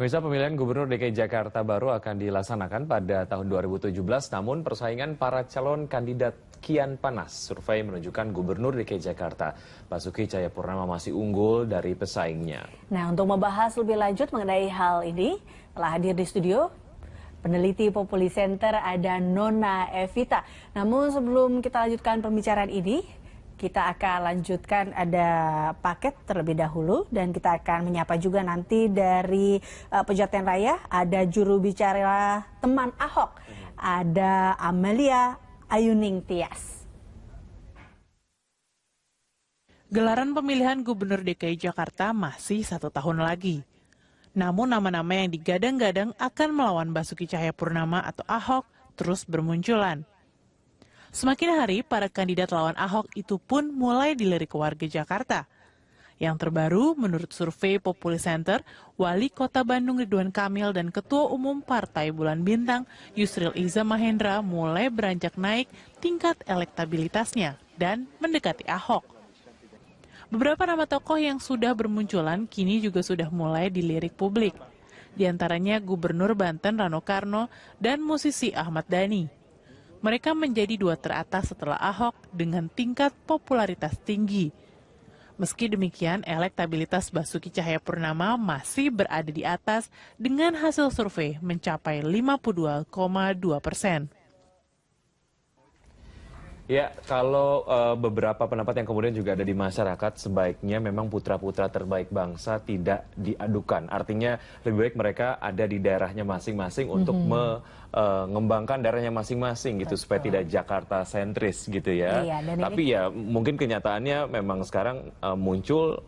Pemirsa, pemilihan Gubernur DKI Jakarta baru akan dilaksanakan pada tahun 2017, namun persaingan para calon kandidat kian panas. Survei menunjukkan Gubernur DKI Jakarta, Basuki Cahayapurnama masih unggul dari pesaingnya. Nah, untuk membahas lebih lanjut mengenai hal ini, telah hadir di studio peneliti Populi Center ada Nona Evita. Namun sebelum kita lanjutkan pembicaraan ini, kita akan lanjutkan ada paket terlebih dahulu dan kita akan menyapa juga nanti dari Pejaten Raya ada juru bicara teman Ahok, ada Amelia Ayuning Tias. Gelaran pemilihan Gubernur DKI Jakarta masih 1 tahun lagi. Namun nama-nama yang digadang-gadang akan melawan Basuki Cahayapurnama atau Ahok terus bermunculan. Semakin hari, para kandidat lawan Ahok itu pun mulai dilirik warga Jakarta. Yang terbaru, menurut survei Populi Center, Wali Kota Bandung Ridwan Kamil dan Ketua Umum Partai Bulan Bintang, Yusril Iza Mahendra mulai beranjak naik tingkat elektabilitasnya dan mendekati Ahok. Beberapa nama tokoh yang sudah bermunculan kini juga sudah mulai dilirik publik. Di antaranya Gubernur Banten Rano Karno dan musisi Ahmad Dhani. Mereka menjadi dua teratas setelah Ahok dengan tingkat popularitas tinggi. Meski demikian, elektabilitas Basuki Cahayapurnama masih berada di atas dengan hasil survei mencapai 52,2%. Ya, kalau beberapa pendapat yang kemudian juga ada di masyarakat, sebaiknya memang putra-putra terbaik bangsa tidak diadukan. Artinya lebih baik mereka ada di daerahnya masing-masing untuk mengembangkan daerahnya masing-masing gitu. Betul. Supaya tidak Jakarta sentris gitu ya. Iya, tapi ya mungkin kenyataannya memang sekarang muncul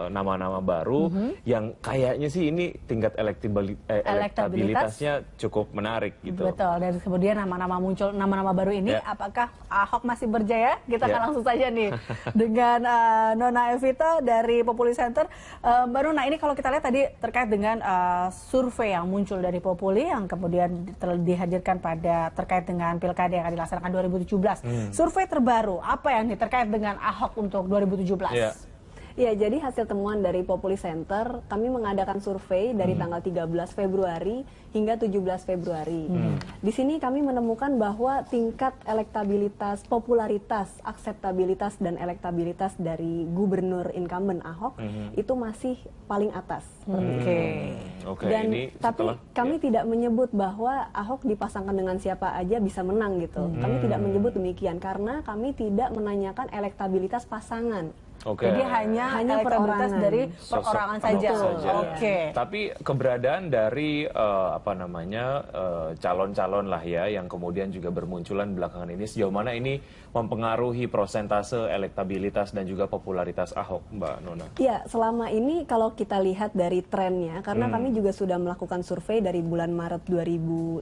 nama-nama baru yang kayaknya sih ini tingkat elektabilitasnya cukup menarik gitu. Betul, dan kemudian nama-nama baru ini apakah Ahok masih berjaya? Kita akan langsung saja nih dengan Nona Evita dari Populi Center. Mbak Nona, ini kalau kita lihat tadi terkait dengan survei yang muncul dari Populi yang kemudian dihadirkan pada terkait dengan pilkada yang akan dilaksanakan 2017. Survei terbaru, apa yang terkait dengan Ahok untuk 2017? Ya, jadi hasil temuan dari Populi Center, kami mengadakan survei dari tanggal 13 Februari hingga 17 Februari. Di sini kami menemukan bahwa tingkat elektabilitas, popularitas, akseptabilitas, dan elektabilitas dari Gubernur incumbent Ahok itu masih paling atas. Dan tapi kami tidak menyebut bahwa Ahok dipasangkan dengan siapa aja bisa menang gitu. Kami tidak menyebut demikian karena kami tidak menanyakan elektabilitas pasangan. Jadi hanya elektabilitas dari perorangan saja. Tapi keberadaan dari calon-calon lah ya yang kemudian juga bermunculan belakangan ini, sejauh mana ini mempengaruhi prosentase elektabilitas dan juga popularitas Ahok, Mbak Nona? Ya, selama ini kalau kita lihat dari trennya, karena kami juga sudah melakukan survei dari bulan Maret 2015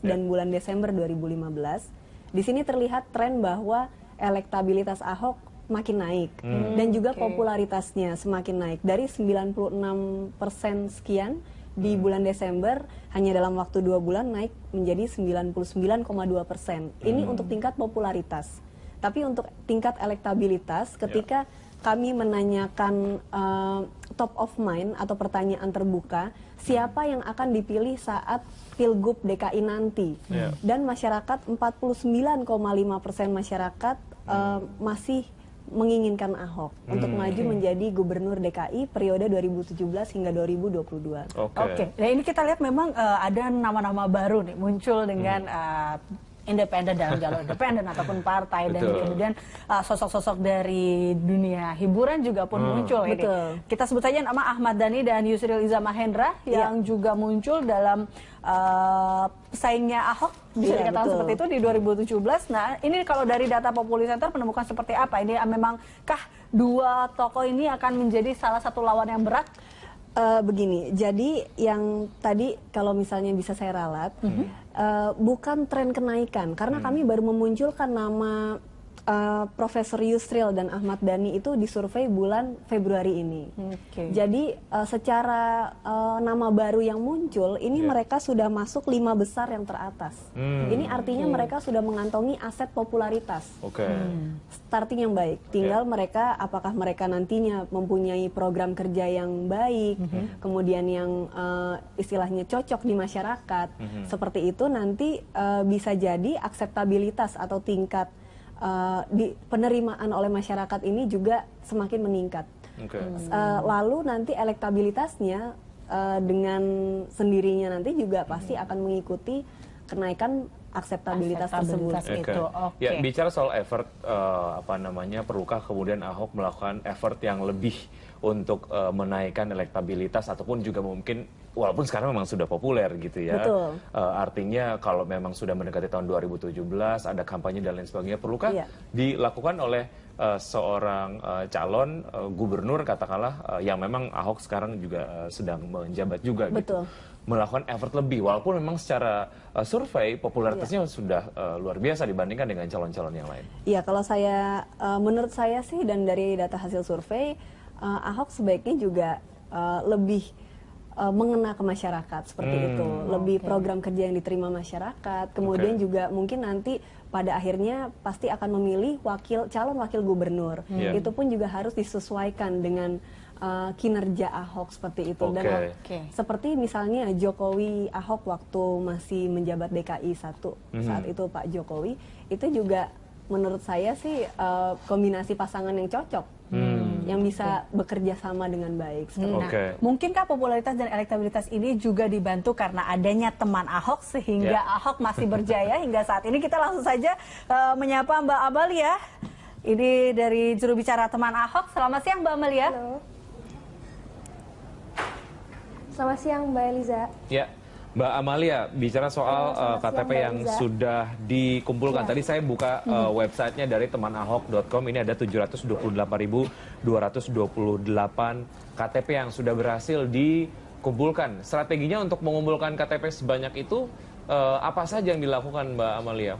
dan bulan Desember 2015, di sini terlihat tren bahwa elektabilitas Ahok makin naik dan juga popularitasnya semakin naik dari 96% sekian di bulan Desember, hanya dalam waktu 2 bulan naik menjadi 99,2%. Ini untuk tingkat popularitas. Tapi untuk tingkat elektabilitas, ketika kami menanyakan top of mind atau pertanyaan terbuka, siapa yang akan dipilih saat Pilgub DKI nanti, dan masyarakat 49,5% masyarakat masih menginginkan Ahok untuk maju menjadi Gubernur DKI periode 2017 hingga 2022. Nah ini kita lihat memang ada nama-nama baru nih muncul dengan independen dalam jalur independen ataupun partai. Dan kemudian sosok-sosok dari dunia hiburan juga pun muncul ini. Kita sebut saja nama Ahmad Dhani dan Yusril Iza Mahendra yang juga muncul dalam pesaingnya Ahok, bisa dikatakan seperti itu di 2017. Nah ini kalau dari data Populi Center menemukan seperti apa? Ini memangkah dua tokoh ini akan menjadi salah satu lawan yang berat? Begini, jadi yang tadi kalau misalnya bisa saya ralat, bukan tren kenaikan, karena kami baru memunculkan nama Profesor Yusril dan Ahmad Dhani itu disurvei bulan Februari ini. Jadi secara nama baru yang muncul, ini mereka sudah masuk 5 besar yang teratas. Ini artinya mereka sudah mengantongi aset popularitas. Starting yang baik. Tinggal mereka, apakah mereka nantinya mempunyai program kerja yang baik, kemudian yang istilahnya cocok di masyarakat. Seperti itu nanti bisa jadi akseptabilitas atau tingkat di penerimaan oleh masyarakat ini juga semakin meningkat. Lalu nanti elektabilitasnya dengan sendirinya nanti juga pasti akan mengikuti kenaikan akseptabilitas tersebut. Ya, bicara soal effort, perlukah kemudian Ahok melakukan effort yang lebih untuk menaikkan elektabilitas ataupun juga mungkin walaupun sekarang memang sudah populer gitu ya. Artinya kalau memang sudah mendekati tahun 2017 ada kampanye dan lain sebagainya, perlukah dilakukan oleh seorang calon gubernur katakanlah yang memang Ahok sekarang juga sedang menjabat juga gitu, melakukan effort lebih walaupun memang secara survei popularitasnya sudah luar biasa dibandingkan dengan calon-calon yang lain. Iya, kalau saya menurut saya sih dan dari data hasil survei Ahok sebaiknya juga lebih mengena ke masyarakat seperti itu, lebih program kerja yang diterima masyarakat, kemudian juga mungkin nanti pada akhirnya pasti akan memilih calon wakil gubernur. Itu pun juga harus disesuaikan dengan kinerja Ahok seperti itu. Dan seperti misalnya Jokowi Ahok waktu masih menjabat DKI 1 saat itu Pak Jokowi, itu juga menurut saya sih kombinasi pasangan yang cocok. Yang bisa bekerja sama dengan baik. Mungkinkah popularitas dan elektabilitas ini juga dibantu karena adanya teman Ahok sehingga Ahok masih berjaya hingga saat ini? Kita langsung saja menyapa Mbak Amalia. Ini dari juru bicara teman Ahok. Selamat siang Mbak Amalia. Halo. Selamat siang Mbak Eliza. Ya. Mbak Amalia, bicara soal KTP yang sudah dikumpulkan. Tadi saya buka websitenya dari temanahok.com, ini ada 728.228 KTP yang sudah berhasil dikumpulkan. Strateginya untuk mengumpulkan KTP sebanyak itu, apa saja yang dilakukan Mbak Amalia?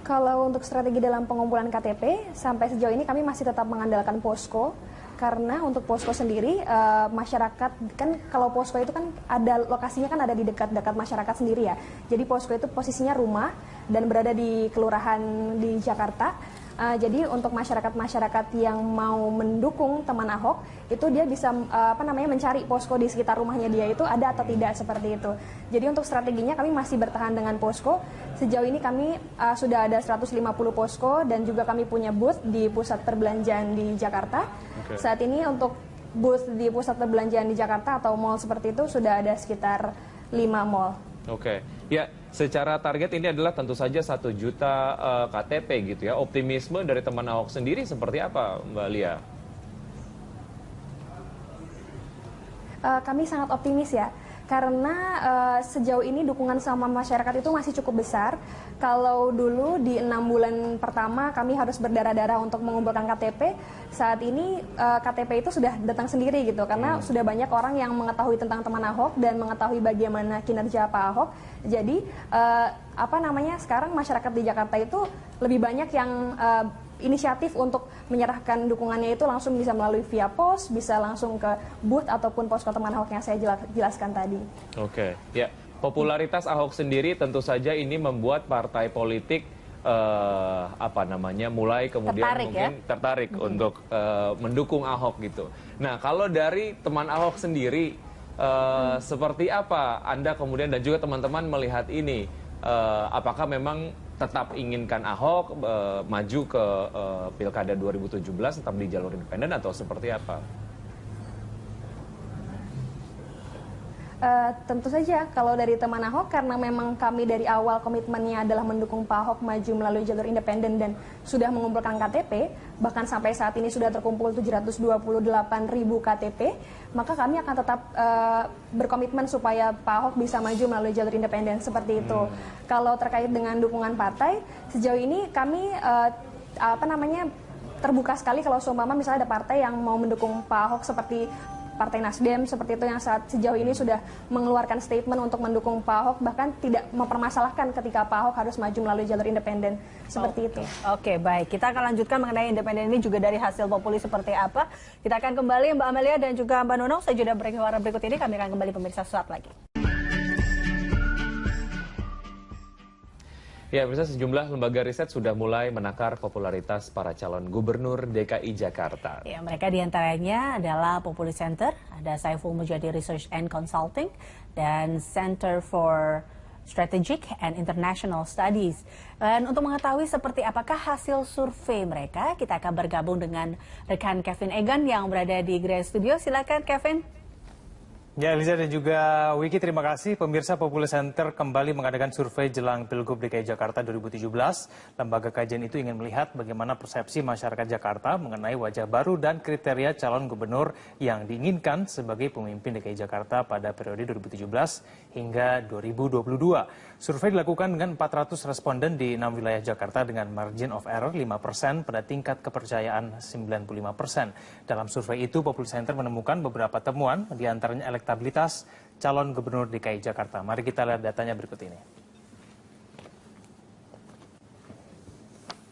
Kalau untuk strategi dalam pengumpulan KTP, sampai sejauh ini kami masih tetap mengandalkan posko. Karena untuk posko sendiri, masyarakat kan kalau posko itu kan ada lokasinya kan ada di dekat-dekat masyarakat sendiri ya. Jadi posko itu posisinya rumah dan berada di kelurahan di Jakarta. Jadi untuk masyarakat-masyarakat yang mau mendukung teman Ahok itu dia bisa mencari posko di sekitar rumahnya dia itu ada atau tidak seperti itu. Jadi untuk strateginya kami masih bertahan dengan posko. Sejauh ini kami sudah ada 150 posko dan juga kami punya booth di pusat perbelanjaan di Jakarta. Saat ini untuk booth di pusat perbelanjaan di Jakarta atau mall seperti itu sudah ada sekitar 5 mall. Ya, secara target ini adalah tentu saja 1 juta KTP gitu ya. Optimisme dari teman Ahok sendiri seperti apa Mbak Lia? Kami sangat optimis ya. Karena sejauh ini dukungan sama masyarakat itu masih cukup besar. Kalau dulu di 6 bulan pertama kami harus berdarah-darah untuk mengumpulkan KTP, saat ini KTP itu sudah datang sendiri gitu. Karena sudah banyak orang yang mengetahui tentang teman Ahok dan mengetahui bagaimana kinerja Pak Ahok. Jadi sekarang masyarakat di Jakarta itu lebih banyak yang inisiatif untuk menyerahkan dukungannya itu langsung bisa melalui via pos, bisa langsung ke booth ataupun posko teman Ahok yang saya jelaskan tadi. Ya, popularitas Ahok sendiri tentu saja ini membuat partai politik mulai kemudian tertarik untuk mendukung Ahok gitu. Nah, kalau dari teman Ahok sendiri seperti apa Anda kemudian dan juga teman-teman melihat ini? Apakah memang tetap inginkan Ahok maju ke Pilkada 2017 tetap di jalur independen atau seperti apa? Tentu saja kalau dari teman Ahok karena memang kami dari awal komitmennya adalah mendukung Pak Ahok maju melalui jalur independen dan sudah mengumpulkan KTP, bahkan sampai saat ini sudah terkumpul 728.000 KTP, maka kami akan tetap berkomitmen supaya Pak Ahok bisa maju melalui jalur independen seperti itu. Kalau terkait dengan dukungan partai, sejauh ini kami terbuka sekali kalau seumpama misalnya ada partai yang mau mendukung Pak Ahok seperti Partai Nasdem seperti itu yang sejauh ini sudah mengeluarkan statement untuk mendukung Pak Ahok, bahkan tidak mempermasalahkan ketika Pak Ahok harus maju melalui jalur independen seperti itu. Oke, baik. Kita akan lanjutkan mengenai independen ini juga dari hasil populi seperti apa. Kita akan kembali Mbak Amelia dan juga Mbak Nunung. Saya sudah break berikut ini. Kami akan kembali pemirsa sesaat lagi. Ya, pemirsa, sejumlah lembaga riset sudah mulai menakar popularitas para calon gubernur DKI Jakarta. Ya, mereka diantaranya adalah Populi Center, ada Saiful Mujadi Research and Consulting, dan Center for Strategic and International Studies. Dan untuk mengetahui seperti apakah hasil survei mereka, kita akan bergabung dengan rekan Kevin Egan yang berada di Grey Studio. Silakan Kevin. Ya, Eliza dan juga Wiki, terima kasih. Pemirsa, Populi Center kembali mengadakan survei jelang Pilgub DKI Jakarta 2017. Lembaga kajian itu ingin melihat bagaimana persepsi masyarakat Jakarta mengenai wajah baru dan kriteria calon gubernur yang diinginkan sebagai pemimpin DKI Jakarta pada periode 2017 hingga 2022. Survei dilakukan dengan 400 responden di 6 wilayah Jakarta dengan margin of error 5% pada tingkat kepercayaan 95%. Dalam survei itu, Populi Center menemukan beberapa temuan, diantaranya elektabilitas calon gubernur DKI Jakarta. Mari kita lihat datanya berikut ini.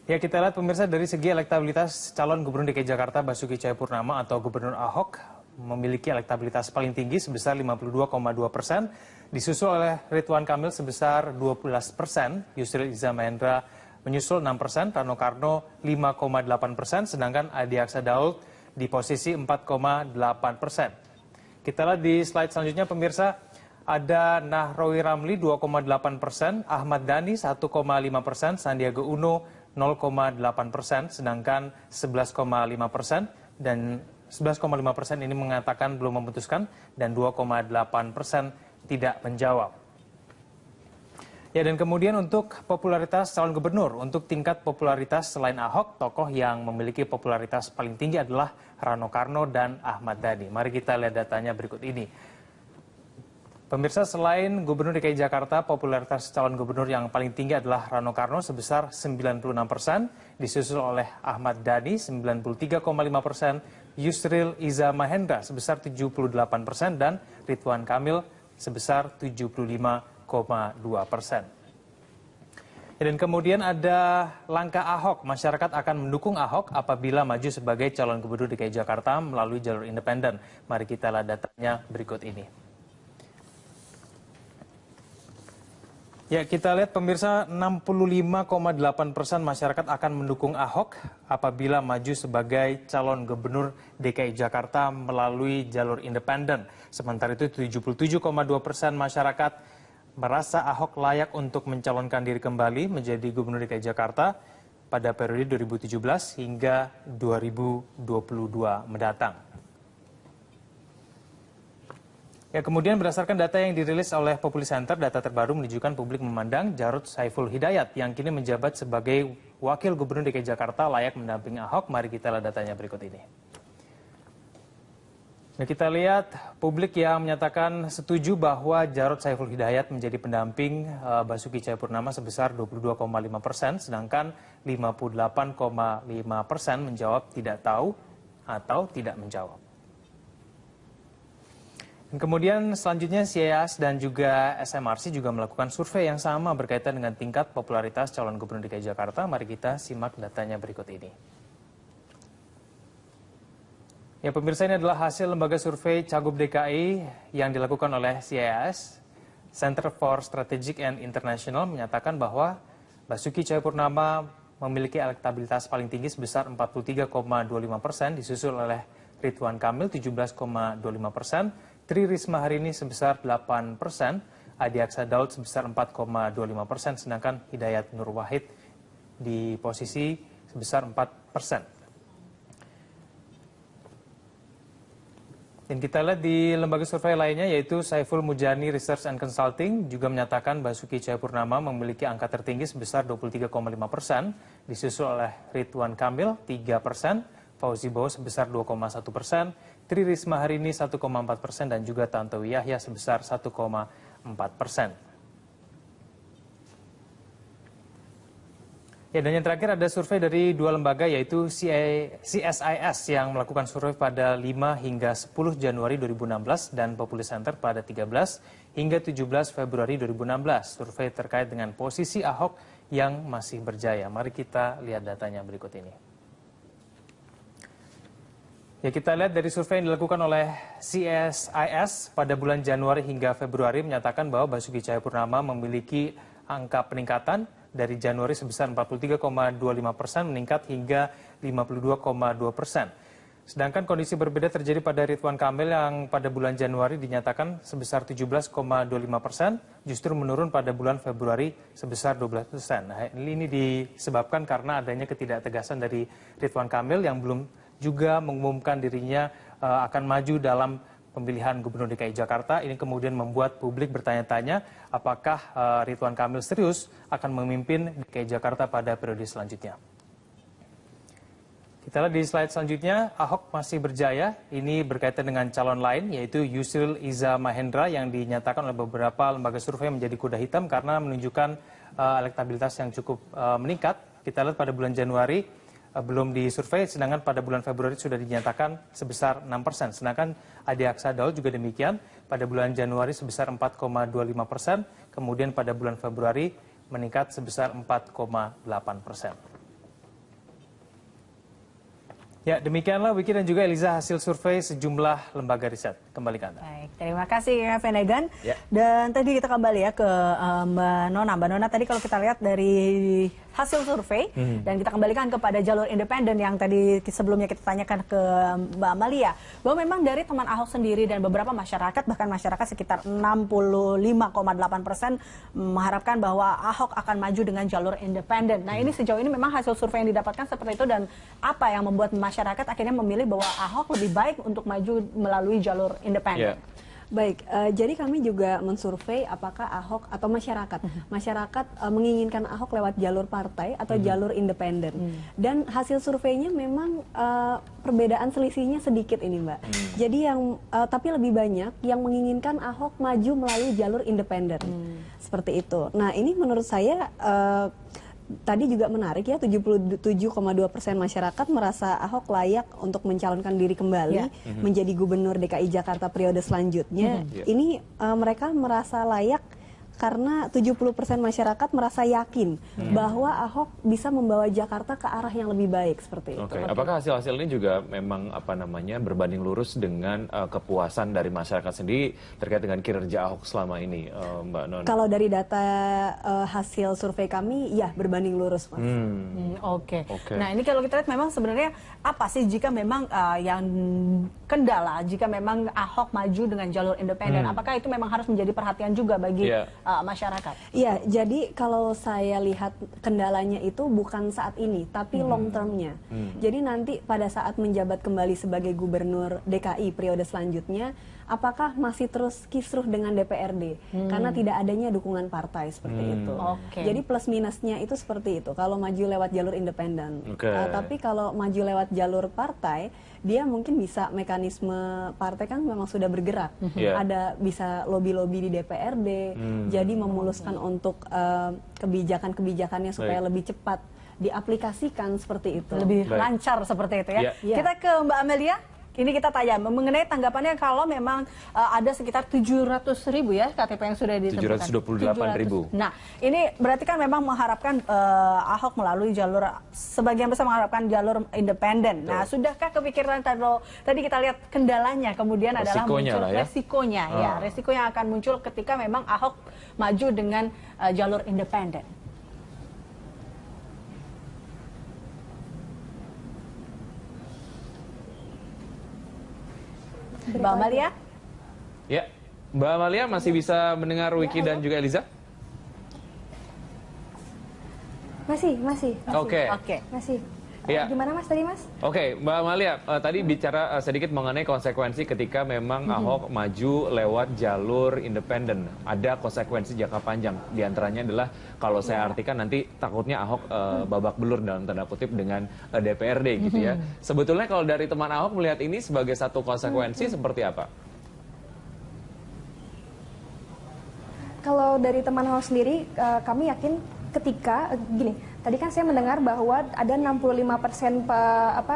Ya, kita lihat pemirsa, dari segi elektabilitas calon gubernur DKI Jakarta Basuki Cahayapurnama atau Gubernur Ahok memiliki elektabilitas paling tinggi sebesar 52,2%, disusul oleh Ridwan Kamil sebesar 12%, Yusril Iza Mahendra menyusul 6%, Rano Karno 5,8%, sedangkan Adi Aksa Daud di posisi 4,8%. Kita lihat di slide selanjutnya pemirsa, ada Nahrawi Ramli 2,8%, Ahmad Dhani 1,5%, Sandiaga Uno 0,8%, sedangkan 11,5% dan 11,5% ini mengatakan belum memutuskan dan 2,8% tidak menjawab. Ya, dan kemudian untuk popularitas calon gubernur, untuk tingkat popularitas selain Ahok, tokoh yang memiliki popularitas paling tinggi adalah Rano Karno dan Ahmad Dhani. Mari kita lihat datanya berikut ini. Pemirsa, selain Gubernur DKI Jakarta, popularitas calon gubernur yang paling tinggi adalah Rano Karno sebesar 96%, disusul oleh Ahmad Dhani 93,5%, Yusril Iza Mahendra sebesar 78%, dan Ridwan Kamil sebesar 75,2%. Dan kemudian ada langkah Ahok. Masyarakat akan mendukung Ahok apabila maju sebagai calon gubernur DKI Jakarta melalui jalur independen. Mari kita lihat datanya berikut ini. Ya, kita lihat pemirsa, 65,8% masyarakat akan mendukung Ahok apabila maju sebagai calon gubernur DKI Jakarta melalui jalur independen. Sementara itu 77,2% masyarakat merasa Ahok layak untuk mencalonkan diri kembali menjadi gubernur DKI Jakarta pada periode 2017 hingga 2022 mendatang. Ya, kemudian berdasarkan data yang dirilis oleh Populi Center, data terbaru menunjukkan publik memandang Jarod Saiful Hidayat yang kini menjabat sebagai Wakil Gubernur DKI Jakarta layak mendampingi Ahok. Mari kita lihat datanya berikut ini. Nah, kita lihat publik yang menyatakan setuju bahwa Jarod Saiful Hidayat menjadi pendamping Basuki Cahayapurnama sebesar 22,5%, sedangkan 58,5% menjawab tidak tahu atau tidak menjawab. Dan kemudian selanjutnya CIAS dan juga SMRC juga melakukan survei yang sama berkaitan dengan tingkat popularitas calon gubernur DKI Jakarta. Mari kita simak datanya berikut ini. Ya, pemirsa, ini adalah hasil lembaga survei Cagup DKI yang dilakukan oleh CIAS. Center for Strategic and International menyatakan bahwa Basuki Cahayapurnama memiliki elektabilitas paling tinggi sebesar 43,25%, disusul oleh Ridwan Kamil 17,25%, Tri Risma hari ini sebesar 8%, Adi Aksa Daud sebesar 4,25%, sedangkan Hidayat Nur Wahid di posisi sebesar 4%. Dan kita lihat di lembaga survei lainnya yaitu Saiful Mujani Research and Consulting juga menyatakan Basuki Cahayapurnama memiliki angka tertinggi sebesar 23,5%, disusul oleh Ridwan Kamil 3%, Fauzi Bowo sebesar 2,1%, Tri Risma hari ini 1,4% dan juga Tantowi Yahya sebesar 1,4%. Ya, Ya, dan yang terakhir ada survei dari dua lembaga yaitu CSIS yang melakukan survei pada 5 hingga 10 Januari 2016 dan Populi Center pada 13 hingga 17 Februari 2016. Survei terkait dengan posisi Ahok yang masih berjaya. Mari kita lihat datanya berikut ini. Ya, kita lihat dari survei yang dilakukan oleh CSIS pada bulan Januari hingga Februari menyatakan bahwa Basuki Cahayapurnama memiliki angka peningkatan dari Januari sebesar 43,25% meningkat hingga 52,2%. Sedangkan kondisi berbeda terjadi pada Ridwan Kamil yang pada bulan Januari dinyatakan sebesar 17,25%, justru menurun pada bulan Februari sebesar 12%. Nah, ini disebabkan karena adanya ketidaktegasan dari Ridwan Kamil yang belum juga mengumumkan dirinya akan maju dalam pemilihan Gubernur DKI Jakarta. Ini kemudian membuat publik bertanya-tanya apakah Ridwan Kamil serius akan memimpin DKI Jakarta pada periode selanjutnya. Kita lihat di slide selanjutnya, Ahok masih berjaya. Ini berkaitan dengan calon lain, yaitu Yusril Iza Mahendra yang dinyatakan oleh beberapa lembaga survei menjadi kuda hitam karena menunjukkan elektabilitas yang cukup meningkat. Kita lihat pada bulan Januari belum disurvei, sedangkan pada bulan Februari sudah dinyatakan sebesar 6%. Sedangkan Adi Aksa Daud juga demikian, pada bulan Januari sebesar 4,25%, kemudian pada bulan Februari meningkat sebesar 4,8%. Ya, demikianlah Wiki dan juga Eliza hasil survei sejumlah lembaga riset. Kembali ke Anda. Baik, terima kasih Venegan. Ya. Dan tadi kita kembali ya ke Mbak Nona. Mbak Nona tadi kalau kita lihat dari hasil survei dan kita kembalikan kepada jalur independen yang tadi sebelumnya kita tanyakan ke Mbak Amalia, bahwa memang dari teman Ahok sendiri dan beberapa masyarakat, bahkan masyarakat sekitar 65,8% mengharapkan bahwa Ahok akan maju dengan jalur independen. Nah, ini sejauh ini memang hasil survei yang didapatkan seperti itu, dan apa yang membuat masyarakat akhirnya memilih bahwa Ahok lebih baik untuk maju melalui jalur independen? Baik, jadi kami juga mensurvei apakah Ahok atau masyarakat menginginkan Ahok lewat jalur partai atau jalur independen. Dan hasil surveinya memang perbedaan selisihnya sedikit ini, Mbak. Jadi tapi lebih banyak yang menginginkan Ahok maju melalui jalur independen. Seperti itu. Nah, ini menurut saya tadi juga menarik ya, 77,2% masyarakat merasa Ahok layak untuk mencalonkan diri kembali menjadi Gubernur DKI Jakarta periode selanjutnya. Ini mereka merasa layak karena 70% masyarakat merasa yakin bahwa Ahok bisa membawa Jakarta ke arah yang lebih baik seperti itu. Oke. Apakah hasil-hasil ini juga memang berbanding lurus dengan kepuasan dari masyarakat sendiri terkait dengan kinerja Ahok selama ini, Mbak Nona? Kalau dari data hasil survei kami, ya berbanding lurus, Mas. Oke. Nah, ini kalau kita lihat memang sebenarnya apa sih jika memang yang kendala jika memang Ahok maju dengan jalur independen? Apakah itu memang harus menjadi perhatian juga bagi masyarakat? Iya, jadi kalau saya lihat kendalanya itu bukan saat ini, tapi long termnya. Jadi nanti pada saat menjabat kembali sebagai Gubernur DKI periode selanjutnya, apakah masih terus kisruh dengan DPRD? Karena tidak adanya dukungan partai seperti itu. Jadi plus minusnya itu seperti itu. Kalau maju lewat jalur independen, tapi kalau maju lewat jalur partai, dia mungkin bisa mekanisme partai kan memang sudah bergerak. Ada bisa lobby-lobby di DPRD, jadi memuluskan untuk kebijakan-kebijakannya supaya lebih cepat diaplikasikan seperti itu. Lebih lancar seperti itu ya. Kita ke Mbak Amelia. Ini kita tanya mengenai tanggapannya kalau memang ada sekitar 700.000 ya KTP yang sudah ditemukan. 728.000. Nah, ini berarti kan memang mengharapkan Ahok melalui jalur, sebagian besar mengharapkan jalur independen. Nah, sudahkah kepikiran kalau tadi kita lihat kendalanya kemudian adalah muncul resikonya ya. Resiko yang akan muncul ketika memang Ahok maju dengan jalur independen. Mbak Amalia? Ya, Mbak Amalia masih bisa mendengar Wiki dan juga Eliza? Masih. Oke. Masih. Ya. Gimana Mas tadi, Mas? Oke, Mbak Amalia, tadi bicara sedikit mengenai konsekuensi ketika memang Ahok maju lewat jalur independen. Ada konsekuensi jangka panjang. Di antaranya adalah kalau saya artikan nanti takutnya Ahok babak belur dalam tanda kutip dengan DPRD gitu ya. Sebetulnya kalau dari teman Ahok melihat ini sebagai satu konsekuensi seperti apa? Kalau dari teman Ahok sendiri, kami yakin Tadi kan saya mendengar bahwa ada 65%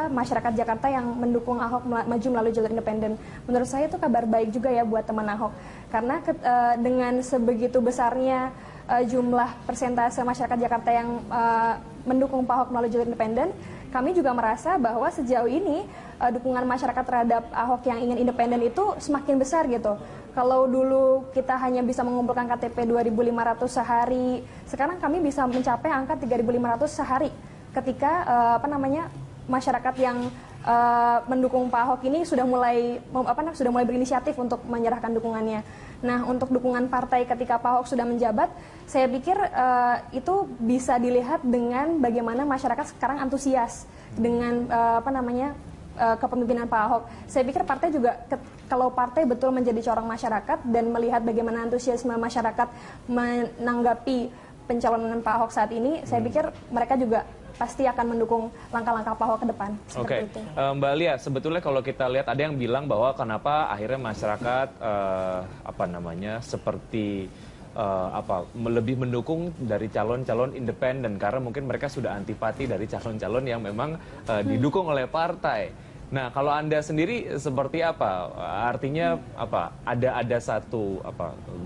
masyarakat Jakarta yang mendukung Ahok maju melalui jalur independen. Menurut saya itu kabar baik juga ya buat teman Ahok. Karena dengan sebegitu besarnya jumlah persentase masyarakat Jakarta yang mendukung Pak Ahok melalui jalur independen, kami juga merasa bahwa sejauh ini dukungan masyarakat terhadap Ahok yang ingin independen itu semakin besar gitu. Kalau dulu kita hanya bisa mengumpulkan KTP 2.500 sehari, sekarang kami bisa mencapai angka 3.500 sehari. Ketika masyarakat yang mendukung Pak Ahok ini sudah mulai berinisiatif untuk menyerahkan dukungannya. Nah, untuk dukungan partai ketika Pak Ahok sudah menjabat, saya pikir itu bisa dilihat dengan bagaimana masyarakat sekarang antusias dengan kepemimpinan Pak Ahok. Saya pikir partai juga kalau partai betul menjadi corong masyarakat dan melihat bagaimana antusiasme masyarakat menanggapi pencalonan Pak Ahok saat ini, saya pikir mereka juga pasti akan mendukung langkah-langkah Pak Ahok ke depan. Oke, Mbak Lia, sebetulnya kalau kita lihat ada yang bilang bahwa kenapa akhirnya masyarakat seperti lebih mendukung dari calon-calon independen karena mungkin mereka sudah antipati dari calon-calon yang memang didukung oleh partai. Nah, kalau Anda sendiri seperti apa? Artinya apa? Ada satu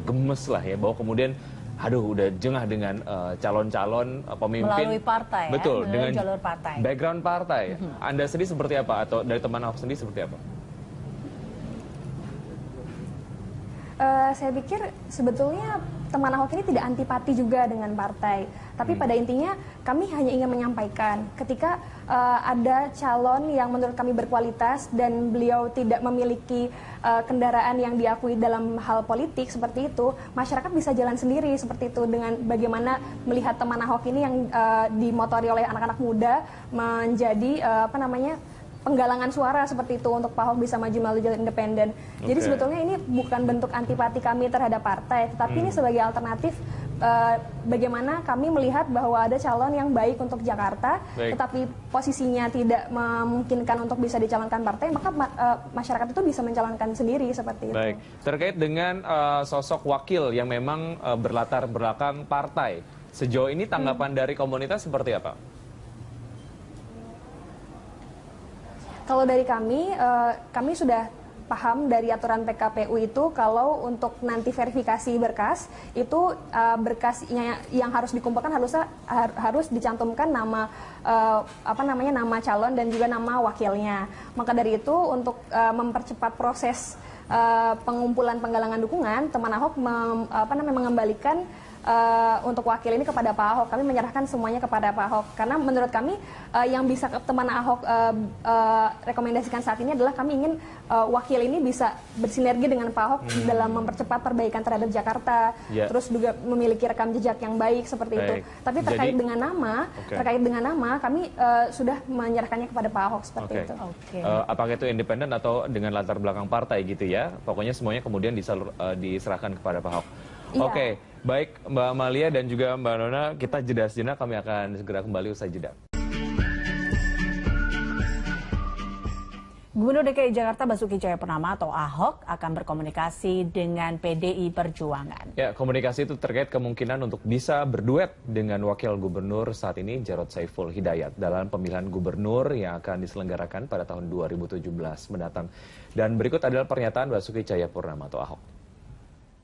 gemes lah ya bahwa kemudian udah jengah dengan calon-calon pemimpin melalui partai, betul, dengan dengan jalur partai. Background partai. Anda sendiri seperti apa atau dari teman Ahok sendiri seperti apa? Saya pikir sebetulnya teman Ahok ini tidak antipati juga dengan partai. Tapi pada intinya kami hanya ingin menyampaikan ketika ada calon yang menurut kami berkualitas dan beliau tidak memiliki kendaraan yang diakui dalam hal politik seperti itu, masyarakat bisa jalan sendiri seperti itu dengan bagaimana melihat teman Ahok ini yang dimotori oleh anak-anak muda menjadi penggalangan suara seperti itu untuk Pak Ahok bisa maju melalui jalur independen. Jadi sebetulnya ini bukan bentuk antipati kami terhadap partai, tetapi ini sebagai alternatif bagaimana kami melihat bahwa ada calon yang baik untuk Jakarta, tetapi posisinya tidak memungkinkan untuk bisa dicalonkan partai, maka masyarakat itu bisa mencalonkan sendiri seperti itu. Baik, terkait dengan sosok wakil yang memang berlatar belakang partai, sejauh ini tanggapan dari komunitas seperti apa? Kalau dari kami sudah paham dari aturan PKPU itu kalau untuk nanti verifikasi berkas itu berkasnya yang harus dikumpulkan harus dicantumkan nama nama calon dan juga nama wakilnya. Maka dari itu untuk mempercepat proses pengumpulan penggalangan dukungan, teman Ahok mengembalikan untuk wakil ini kepada Pak Ahok. Kami menyerahkan semuanya kepada Pak Ahok karena menurut kami yang bisa teman Ahok rekomendasikan saat ini adalah kami ingin wakil ini bisa bersinergi dengan Pak Ahok dalam mempercepat perbaikan terhadap Jakarta, terus juga memiliki rekam jejak yang baik seperti itu. Tapi terkait dengan nama, kami sudah menyerahkannya kepada Pak Ahok seperti itu. Apakah itu independen atau dengan latar belakang partai gitu ya? Pokoknya semuanya kemudian diserahkan kepada Pak Ahok. Oke, baik Mbak Amalia dan juga Mbak Nona, kita jeda sejenak, kami akan segera kembali usai jeda. Gubernur DKI Jakarta Basuki Cahayapurnama atau Ahok akan berkomunikasi dengan PDI Perjuangan. Ya, komunikasi itu terkait kemungkinan untuk bisa berduet dengan Wakil Gubernur saat ini Jarod Saiful Hidayat dalam pemilihan gubernur yang akan diselenggarakan pada tahun 2017 mendatang. Dan berikut adalah pernyataan Basuki Cahayapurnama atau Ahok.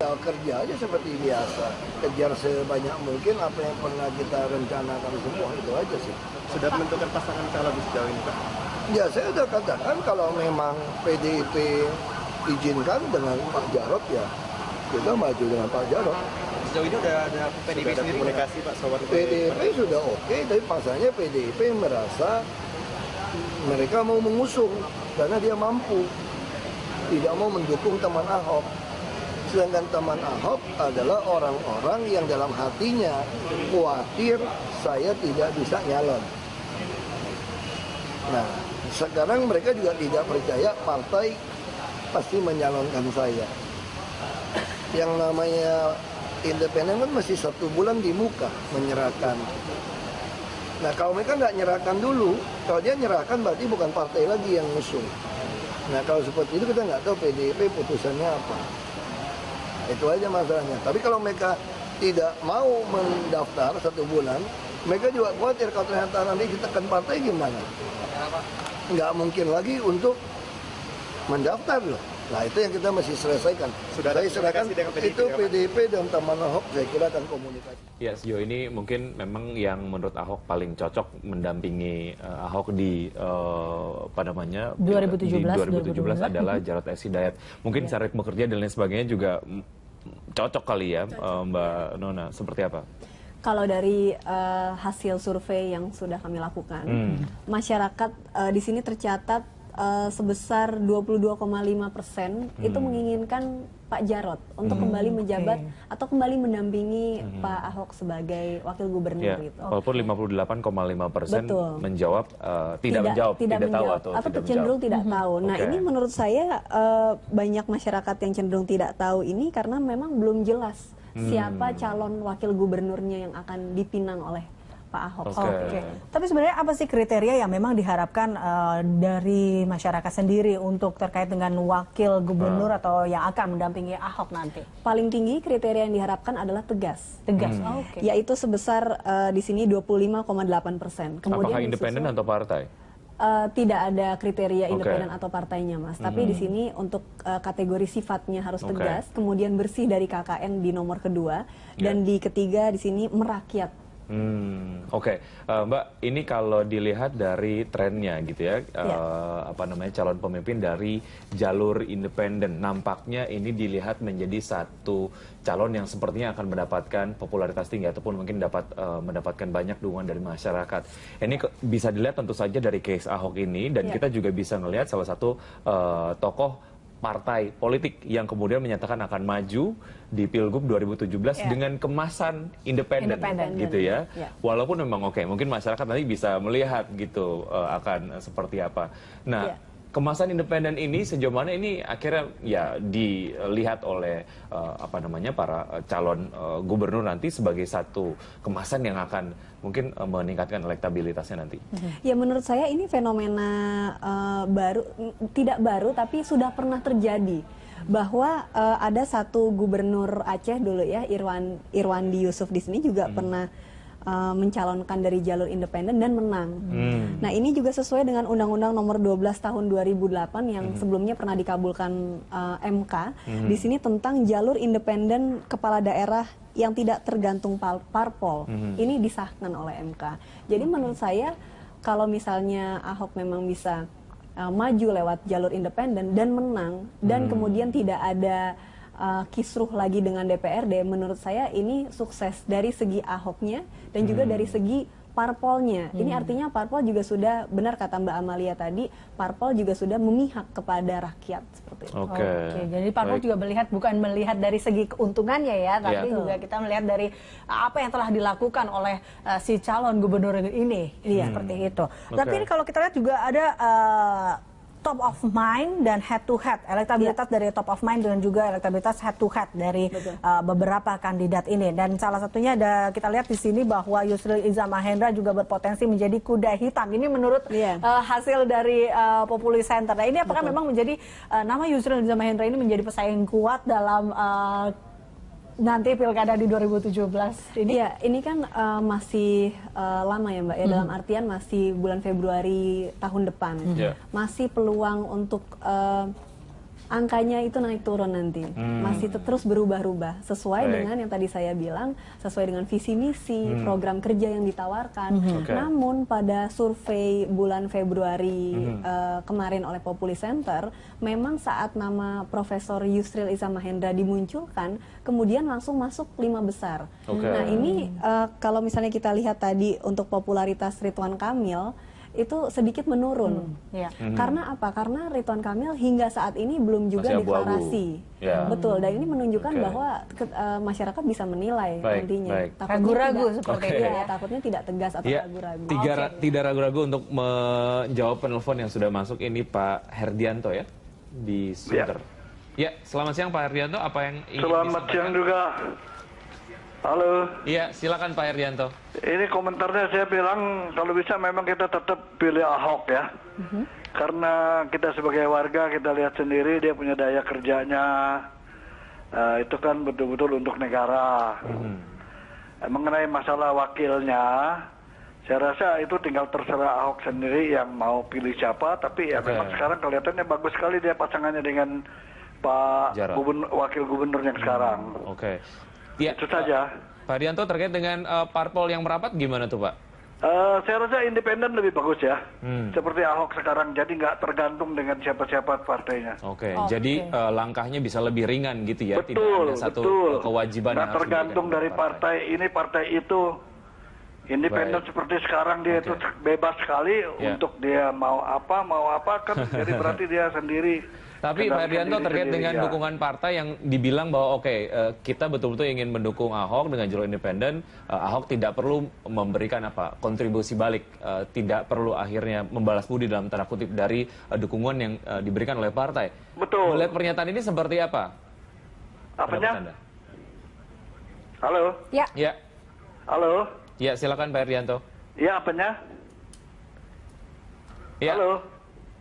Kerja aja seperti biasa, kejar sebanyak mungkin apa yang pernah kita rencanakan semua, itu aja sih. Sudah menentukan pasangan calon sejauh ini, Pak? Ya, saya sudah katakan kalau memang PDIP izinkan dengan Pak Jarod, ya kita maju dengan Pak Jarod. Sejauh ini udah ada PDIP sendiri komunikasi, Pak, soal PDIP sudah oke, tapi pasalnya PDIP merasa mereka mau mengusung karena dia mampu, tidak mau mendukung teman Ahok. Sedangkan teman Ahok adalah orang-orang yang dalam hatinya khawatir saya tidak bisa nyalon. Nah, sekarang mereka juga tidak percaya partai pasti menyalonkan saya. Yang namanya independen kan masih 1 bulan di muka menyerahkan. Nah, kalau mereka nggak nyerahkan dulu, kalau dia nyerahkan berarti bukan partai lagi yang ngusung. Nah, kalau seperti itu kita nggak tahu PDIP putusannya apa. Itu aja masalahnya. Tapi kalau mereka tidak mau mendaftar 1 bulan, Mereka juga khawatir kalau ternyata nanti ditekan partai gimana. Nggak mungkin lagi untuk mendaftar loh. Nah itu yang kita masih selesaikan. Sudah saya serahkan dengan PDIP, itu PDIP dan Teman Ahok, saya kira akan komunikasi. Ya, sejauh ini mungkin memang yang menurut Ahok paling cocok mendampingi Ahok di apa namanya 2017 adalah Jarod S. Hidayat. Mungkin cara bekerja dan lain sebagainya juga cocok kali ya, Mbak Nona. Seperti apa? Kalau dari hasil survei yang sudah kami lakukan, masyarakat di sini tercatat sebesar 22,5% itu menginginkan Pak Jarod untuk kembali menjabat atau kembali mendampingi Pak Ahok sebagai wakil gubernur Ya, gitu. walaupun 58,5% menjawab tidak tahu atau tidak cenderung menjawab. tidak tahu. Nah, ini menurut saya banyak masyarakat yang cenderung tidak tahu ini karena memang belum jelas siapa calon wakil gubernurnya yang akan dipinang oleh Pak Ahok. Oke. Tapi sebenarnya apa sih kriteria yang memang diharapkan dari masyarakat sendiri untuk terkait dengan wakil gubernur atau yang akan mendampingi Ahok nanti? Paling tinggi kriteria yang diharapkan adalah tegas. Tegas. Yaitu sebesar di sini 25,8%. Apakah independen atau partai? Tidak ada kriteria independen atau partainya, Mas. Tapi di sini untuk kategori sifatnya harus tegas, kemudian bersih dari KKN di nomor kedua, dan di ketiga di sini merakyat. Oke. Mbak, ini kalau dilihat dari trennya gitu ya, apa namanya calon pemimpin dari jalur independen, nampaknya ini dilihat menjadi satu calon yang sepertinya akan mendapatkan popularitas tinggi ataupun mungkin dapat mendapatkan banyak dukungan dari masyarakat. Ini bisa dilihat tentu saja dari case Ahok ini, dan kita juga bisa melihat salah satu tokoh partai politik yang kemudian menyatakan akan maju di Pilgub 2017 dengan kemasan independen gitu ya. Walaupun memang mungkin masyarakat nanti bisa melihat gitu akan seperti apa. Nah, kemasan independen ini sejauh mana ini akhirnya ya dilihat oleh apa namanya para calon gubernur nanti sebagai satu kemasan yang akan mungkin meningkatkan elektabilitasnya nanti. Ya menurut saya ini fenomena baru, tidak baru tapi sudah pernah terjadi. Bahwa ada satu gubernur Aceh dulu ya, Irwandi Yusuf di sini juga pernah mencalonkan dari jalur independen dan menang. Nah ini juga sesuai dengan Undang-Undang Nomor 12 Tahun 2008 yang sebelumnya pernah dikabulkan MK. Di sini tentang jalur independen kepala daerah yang tidak tergantung parpol. Ini disahkan oleh MK. Jadi menurut saya kalau misalnya Ahok memang bisa maju lewat jalur independen dan menang dan kemudian tidak ada kisruh lagi dengan DPRD, menurut saya ini sukses dari segi Ahoknya dan juga dari segi parpolnya. Ini artinya parpol juga sudah, benar kata Mbak Amalia tadi, parpol juga sudah memihak kepada rakyat seperti itu. Oke, jadi parpol juga bukan melihat dari segi keuntungannya ya, tapi juga kita melihat dari apa yang telah dilakukan oleh si calon gubernur ini, seperti itu. Tapi ini kalau kita lihat juga ada top of mind dan head to head, elektabilitas dari top of mind dan juga elektabilitas head to head dari beberapa kandidat ini. Dan salah satunya ada, kita lihat di sini bahwa Yusril Iza Mahendra juga berpotensi menjadi kuda hitam. Ini menurut hasil dari Populi Center. Nah, ini apakah memang menjadi nama Yusril Iza Mahendra ini menjadi pesaing kuat dalam nanti pilkada di 2017 ini? Ya, ini kan masih lama ya Mbak ya, dalam artian masih bulan Februari tahun depan. Masih peluang untuk angkanya itu naik turun nanti. Masih terus berubah-ubah sesuai dengan yang tadi saya bilang, sesuai dengan visi misi, program kerja yang ditawarkan. Namun pada survei bulan Februari kemarin oleh Populi Center, memang saat nama Profesor Yusril Iza Mahendra dimunculkan, kemudian langsung masuk 5 besar. Nah ini kalau misalnya kita lihat tadi untuk popularitas Ridwan Kamil, itu sedikit menurun. Karena apa? Karena Ridwan Kamil hingga saat ini belum juga deklarasi. Betul, dan ini menunjukkan bahwa masyarakat bisa menilai nantinya. Ragu-ragu seperti itu ya. Takutnya tidak tegas atau ragu-ragu. Tidak ragu-ragu untuk menjawab penelpon yang sudah masuk ini Pak Herdianto ya di Sunter. Ya, selamat siang Pak Herdianto, apa yang ingin Selamat siang juga. Halo. Iya, silakan Pak Herdianto. Ini komentarnya saya bilang kalau bisa memang kita tetap pilih Ahok ya. Karena kita sebagai warga kita lihat sendiri dia punya daya kerjanya. Itu kan betul-betul untuk negara. Mengenai masalah wakilnya, saya rasa itu tinggal terserah Ahok sendiri yang mau pilih siapa. Tapi ya memang sekarang kelihatannya bagus sekali dia pasangannya dengan Pak Wakil Gubernur yang sekarang. Ya, itu saja. Pak Haryanto, terkait dengan parpol yang merapat gimana tuh Pak? Saya rasa independen lebih bagus ya. Seperti Ahok sekarang, jadi nggak tergantung dengan siapa-siapa partainya. Jadi langkahnya bisa lebih ringan gitu ya? Betul, tidak ada satu kewajiban nggak yang harus tergantung dari partai ini, partai itu. Independen seperti sekarang dia itu bebas sekali untuk dia mau apa kan. Jadi berarti dia sendiri. Tapi Pak Haryanto, terkait dengan dukungan partai yang dibilang bahwa kita betul-betul ingin mendukung Ahok dengan jalur independen, Ahok tidak perlu memberikan kontribusi balik, tidak perlu akhirnya membalas budi dalam tanda kutip dari dukungan yang diberikan oleh partai. Betul. Melihat pernyataan ini seperti apa? Apanya? Halo? Ya. Halo? Ya, silakan Pak Haryanto. Ya, apanya? Ya. Halo?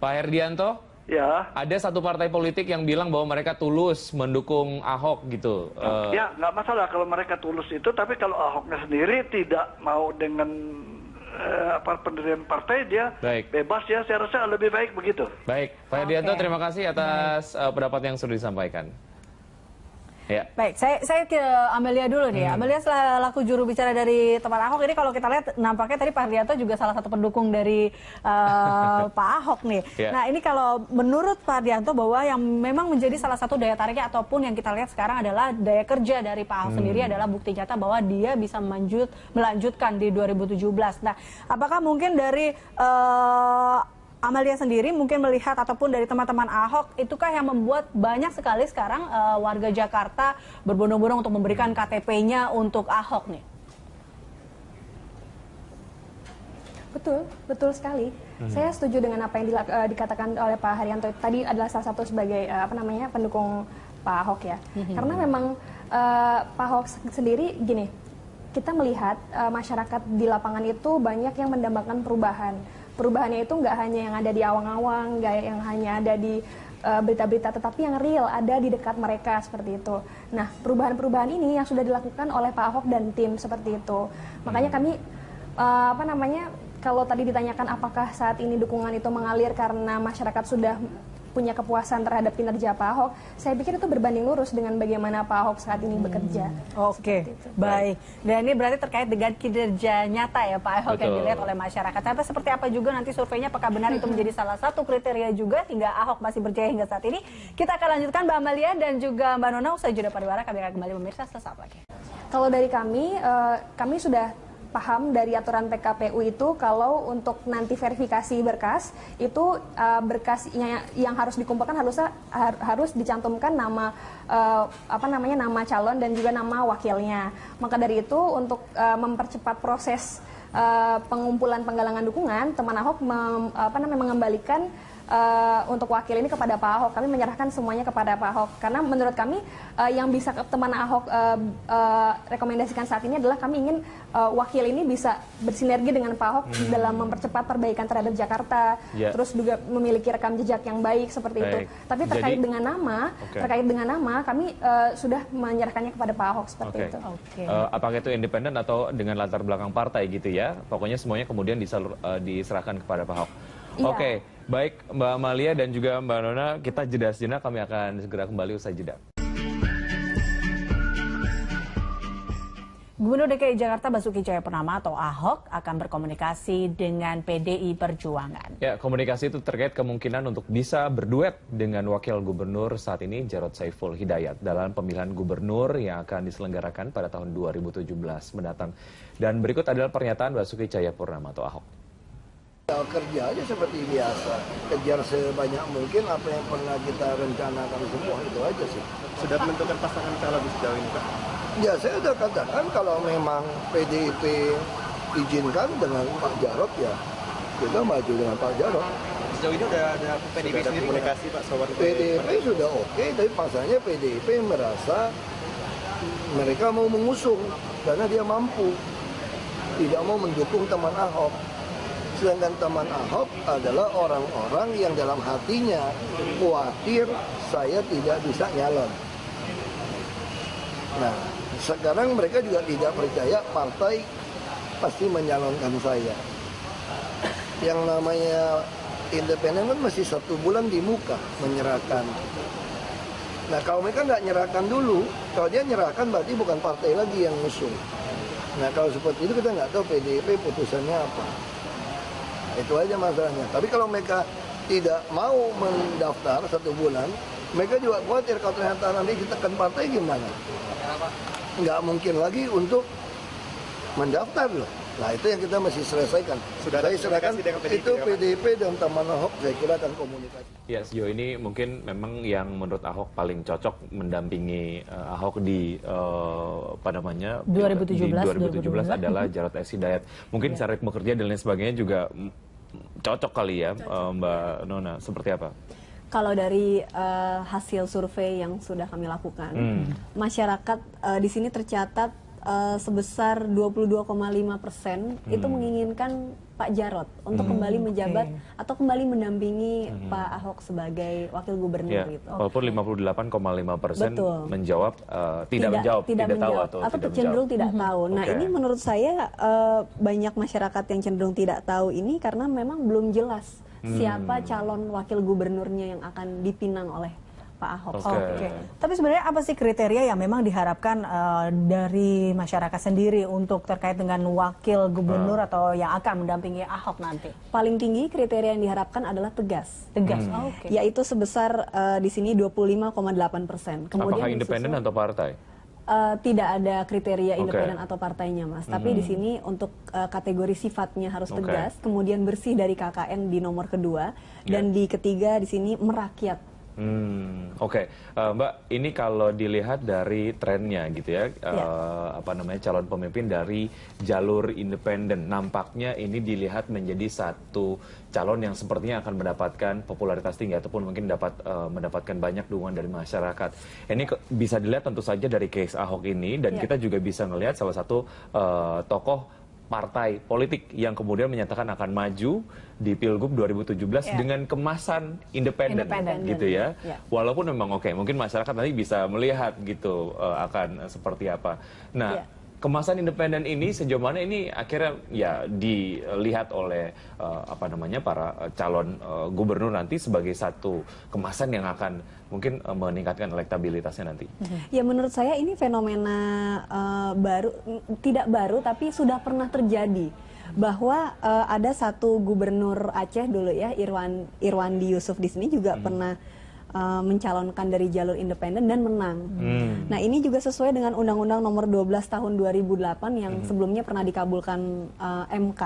Pak Haryanto? Ya. Ada satu partai politik yang bilang bahwa mereka tulus mendukung Ahok gitu. Ya, nggak masalah kalau mereka tulus itu, tapi kalau Ahoknya sendiri tidak mau dengan pendirian partai, dia bebas ya, saya rasa lebih baik begitu. Baik, Pak Haryanto, terima kasih atas pendapat yang sudah disampaikan. Ya. Baik, saya ke Amelia dulu nih. Amelia selaku juru bicara dari teman Ahok, ini kalau kita lihat nampaknya tadi Pak Haryanto juga salah satu pendukung dari Pak Ahok nih. Nah, ini kalau menurut Pak Haryanto bahwa yang memang menjadi salah satu daya tariknya ataupun yang kita lihat sekarang adalah daya kerja dari Pak Ahok sendiri adalah bukti nyata bahwa dia bisa melanjutkan di 2017. Nah, apakah mungkin dari Amelia sendiri mungkin melihat ataupun dari teman-teman Ahok, itukah yang membuat banyak sekali sekarang warga Jakarta berbondong-bondong untuk memberikan KTP-nya untuk Ahok nih? Betul sekali. Saya setuju dengan apa yang dikatakan oleh Pak Haryanto tadi, adalah salah satu sebagai pendukung Pak Ahok ya. Karena memang Pak Ahok sendiri gini, kita melihat masyarakat di lapangan itu banyak yang mendambakan perubahan. Perubahannya itu nggak hanya yang ada di awang-awang, nggak yang hanya ada di berita-berita, tetapi yang real ada di dekat mereka seperti itu. Nah, perubahan-perubahan ini yang sudah dilakukan oleh Pak Ahok dan tim seperti itu. Makanya kami kalau tadi ditanyakan apakah saat ini dukungan itu mengalir karena masyarakat sudah punya kepuasan terhadap kinerja Pak Ahok, saya pikir itu berbanding lurus dengan bagaimana Pak Ahok saat ini bekerja. Baik. Dan ini berarti terkait dengan kinerja nyata ya Pak Ahok yang dilihat oleh masyarakat. Tapi seperti apa juga nanti surveinya, apakah benar itu menjadi salah satu kriteria juga hingga Ahok masih berjaya hingga saat ini? Kita akan lanjutkan Mbak Amalia dan juga Mbak Nona. Usai jeda pariwara, kami akan kembali pemirsa sesaat lagi. Kalau dari kami sudah paham dari aturan PKPU itu kalau untuk nanti verifikasi berkas itu berkasnya yang harus dikumpulkan harus dicantumkan nama nama calon dan juga nama wakilnya. Maka dari itu untuk mempercepat proses pengumpulan penggalangan dukungan, teman Ahok mengembalikan untuk wakil ini kepada Pak Ahok. Kami menyerahkan semuanya kepada Pak Ahok karena menurut kami yang bisa teman Ahok rekomendasikan saat ini adalah kami ingin wakil ini bisa bersinergi dengan Pak Ahok dalam mempercepat perbaikan terhadap Jakarta, terus juga memiliki rekam jejak yang baik seperti itu. Tapi terkait dengan nama, kami sudah menyerahkannya kepada Pak Ahok seperti itu. Apakah itu independen atau dengan latar belakang partai gitu ya? Pokoknya semuanya kemudian diserahkan kepada Pak Ahok. Baik Mbak Amalia dan juga Mbak Nona, kita jeda sejenak, kami akan segera kembali usai jeda. Gubernur DKI Jakarta Basuki Cahayapurnama atau Ahok akan berkomunikasi dengan PDI Perjuangan. Ya, komunikasi itu terkait kemungkinan untuk bisa berduet dengan Wakil Gubernur saat ini Jarod Saiful Hidayat dalam pemilihan gubernur yang akan diselenggarakan pada tahun 2017 mendatang. Dan berikut adalah pernyataan Basuki Cahayapurnama atau Ahok. Kerja aja seperti biasa, kejar sebanyak mungkin apa yang pernah kita rencanakan semua, itu aja sih. Sudah menentukan pasangan calon sejauh ini Pak? Ya saya sudah katakan kalau memang PDIP izinkan dengan Pak Jarod ya kita maju dengan Pak Jarod. Sejauh ini udah ada PDIP sendiri komunikasi Pak soal PDIP sudah oke, tapi pasalnya PDIP merasa mereka mau mengusung karena dia mampu, tidak mau mendukung teman Ahok. Sedangkan teman Ahok adalah orang-orang yang dalam hatinya khawatir saya tidak bisa nyalon. Nah, Sekarang mereka juga tidak percaya partai pasti menyalonkan saya. Yang namanya independen kan masih 1 bulan di muka menyerahkan. Nah kalau mereka nggak nyerahkan dulu, kalau dia nyerahkan berarti bukan partai lagi yang ngusung. Nah kalau seperti itu kita nggak tahu PDIP putusannya apa. Itu aja masalahnya. Tapi kalau mereka tidak mau mendaftar 1 bulan, mereka juga khawatir kalau ternyata nanti ditekan partai gimana. Nggak mungkin lagi untuk mendaftar loh. Nah itu yang kita masih selesaikan. Sudah saya serahkan itu ya, PDIP dan teman Ahok, saya kira akan komunikasi. Ya sejauh ini mungkin memang yang menurut Ahok paling cocok mendampingi Ahok di apa namanya 2017 adalah Jarod S. Hidayat. Mungkin cara bekerja dan lain sebagainya juga cocok kali ya, Mbak Nona. Seperti apa? Kalau dari hasil survei yang sudah kami lakukan, masyarakat di sini tercatat sebesar 22,5% itu menginginkan Pak Jarod untuk kembali menjabat atau kembali mendampingi Pak Ahok sebagai wakil gubernur gitu. Walaupun 58,5% menjawab tidak tahu atau cenderung tidak tahu. Nah ini menurut saya banyak masyarakat yang cenderung tidak tahu ini karena memang belum jelas siapa calon wakil gubernurnya yang akan dipinang oleh Pak Ahok. Oke. Tapi sebenarnya apa sih kriteria yang memang diharapkan dari masyarakat sendiri untuk terkait dengan wakil gubernur atau yang akan mendampingi Ahok nanti? Paling tinggi kriteria yang diharapkan adalah tegas. Tegas. Yaitu sebesar di sini 25,8%. Apakah independen atau partai? Tidak ada kriteria independen atau partainya, Mas. Tapi di sini untuk kategori sifatnya harus tegas, kemudian bersih dari KKN di nomor kedua, dan di ketiga di sini merakyat. Mbak, ini kalau dilihat dari trennya gitu ya, apa namanya calon pemimpin dari jalur independen, nampaknya ini dilihat menjadi satu calon yang sepertinya akan mendapatkan popularitas tinggi ataupun mungkin dapat mendapatkan banyak dukungan dari masyarakat. Ini bisa dilihat tentu saja dari case Ahok ini, dan kita juga bisa melihat salah satu tokoh partai politik yang kemudian menyatakan akan maju di Pilgub 2017 dengan kemasan independen gitu ya. Walaupun memang mungkin masyarakat nanti bisa melihat gitu akan seperti apa. Nah, kemasan independen ini sejauh mana ini akhirnya ya dilihat oleh apa namanya para calon gubernur nanti sebagai satu kemasan yang akan mungkin meningkatkan elektabilitasnya nanti. Ya menurut saya ini fenomena baru, tidak baru tapi sudah pernah terjadi. Bahwa ada satu gubernur Aceh dulu ya, Irwandi Yusuf di sini juga pernah mencalonkan dari jalur independen dan menang. Nah ini juga sesuai dengan Undang-Undang Nomor 12 Tahun 2008 yang sebelumnya pernah dikabulkan MK.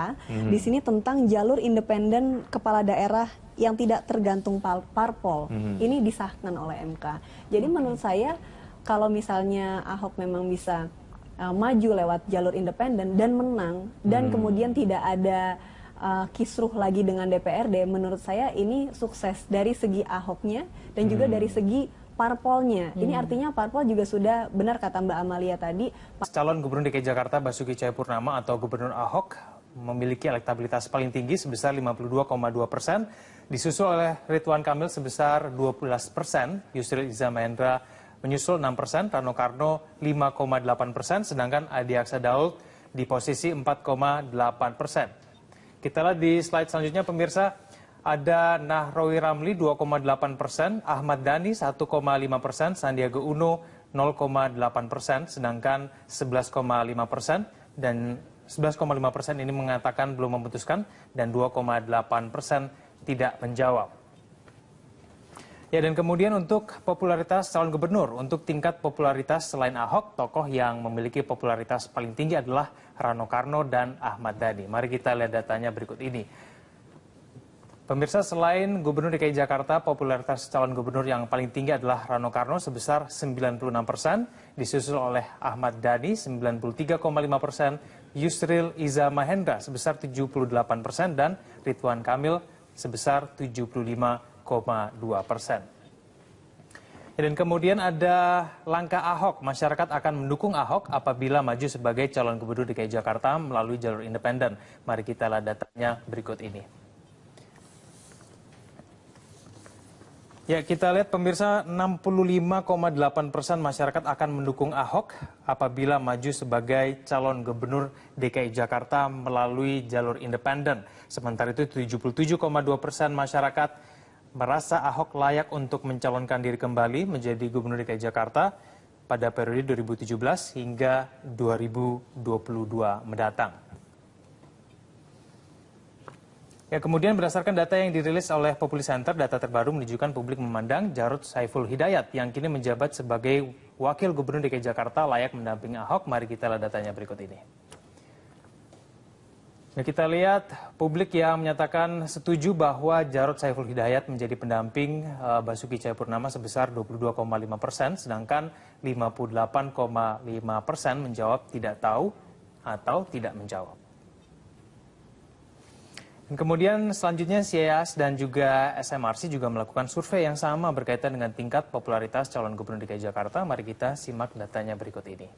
Di sini tentang jalur independen kepala daerah yang tidak tergantung parpol. Ini disahkan oleh MK. Jadi menurut saya kalau misalnya Ahok memang bisa maju lewat jalur independen dan menang dan kemudian tidak ada kisruh lagi dengan DPRD, menurut saya ini sukses dari segi Ahoknya dan juga dari segi parpolnya. Ini artinya parpol juga sudah benar kata Mbak Amalia tadi. Calon Gubernur DKI Jakarta Basuki Cahayapurnama atau Gubernur Ahok memiliki elektabilitas paling tinggi sebesar 52,2%, disusul oleh Ridwan Kamil sebesar 12%, Yusril Iza Mahendra menyusul 6%, Rano Karno 5,8%, sedangkan Adi Aksa Daud di posisi 4,8%. Kita lihat di slide selanjutnya pemirsa, ada Nahrawi Ramli 2,8%, Ahmad Dhani 1,5%, Sandiaga Uno 0,8%, sedangkan 11,5% dan 11,5% ini mengatakan belum memutuskan dan 2,8% tidak menjawab. Ya, dan kemudian untuk popularitas calon gubernur, untuk tingkat popularitas selain Ahok, tokoh yang memiliki popularitas paling tinggi adalah Rano Karno dan Ahmad Dhani. Mari kita lihat datanya berikut ini. Pemirsa, selain Gubernur DKI Jakarta, popularitas calon gubernur yang paling tinggi adalah Rano Karno sebesar 96%, disusul oleh Ahmad Dhani 93,5%, Yusril Iza Mahendra sebesar 78%, dan Ridwan Kamil sebesar 75,2%. Dan kemudian ada langkah Ahok. Masyarakat akan mendukung Ahok apabila maju sebagai calon gubernur DKI Jakarta melalui jalur independen. Mari kita lihat datanya berikut ini. Ya, kita lihat pemirsa, 65,8% masyarakat akan mendukung Ahok apabila maju sebagai calon gubernur DKI Jakarta melalui jalur independen. Sementara itu 77,2% masyarakat merasa Ahok layak untuk mencalonkan diri kembali menjadi gubernur DKI Jakarta pada periode 2017 hingga 2022 mendatang. Ya, kemudian berdasarkan data yang dirilis oleh Populi Center, data terbaru menunjukkan publik memandang Jarod Saiful Hidayat yang kini menjabat sebagai Wakil Gubernur DKI Jakarta layak mendampingi Ahok. Mari kita lihat datanya berikut ini. Ya, kita lihat publik yang menyatakan setuju bahwa Jarod Saiful Hidayat menjadi pendamping Basuki Cahayapurnama sebesar 22,5%, sedangkan 58,5% menjawab tidak tahu atau tidak menjawab. Dan kemudian selanjutnya CIAS dan juga SMRC juga melakukan survei yang sama berkaitan dengan tingkat popularitas calon gubernur DKI Jakarta. Mari kita simak datanya berikut ini.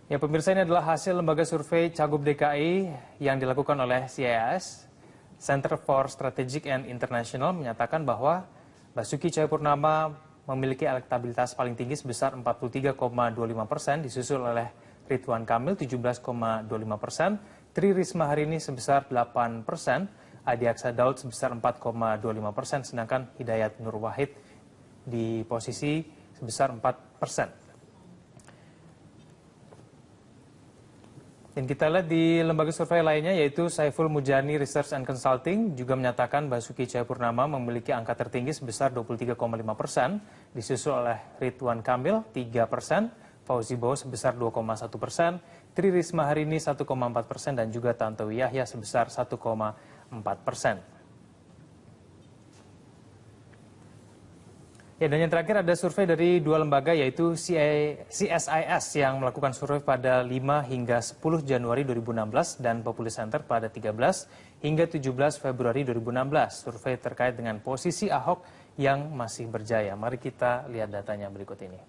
Ya, pemirsa, ini adalah hasil lembaga survei Cagup DKI yang dilakukan oleh CIAS. Center for Strategic and International menyatakan bahwa Basuki Cahayapurnama memiliki elektabilitas paling tinggi sebesar 43,25%, disusul oleh Ridwan Kamil 17,25%, Tri Risma hari ini sebesar 8%, Adi Aksa Daud sebesar 4,25%, sedangkan Hidayat Nur Wahid di posisi sebesar 4%. Dan kita lihat di lembaga survei lainnya yaitu Saiful Mujani Research and Consulting juga menyatakan Basuki Cahayapurnama memiliki angka tertinggi sebesar 23,5%, disusul oleh Ridwan Kamil 3%, Fauzi Bowo sebesar 2,1%, Tri Risma hari ini 1,4% dan juga Tantowi Yahya sebesar 1,4%. Ya, dan yang terakhir ada survei dari dua lembaga yaitu CSIS yang melakukan survei pada 5 hingga 10 Januari 2016 dan Populi Center pada 13 hingga 17 Februari 2016. Survei terkait dengan posisi Ahok yang masih berjaya. Mari kita lihat datanya berikut ini.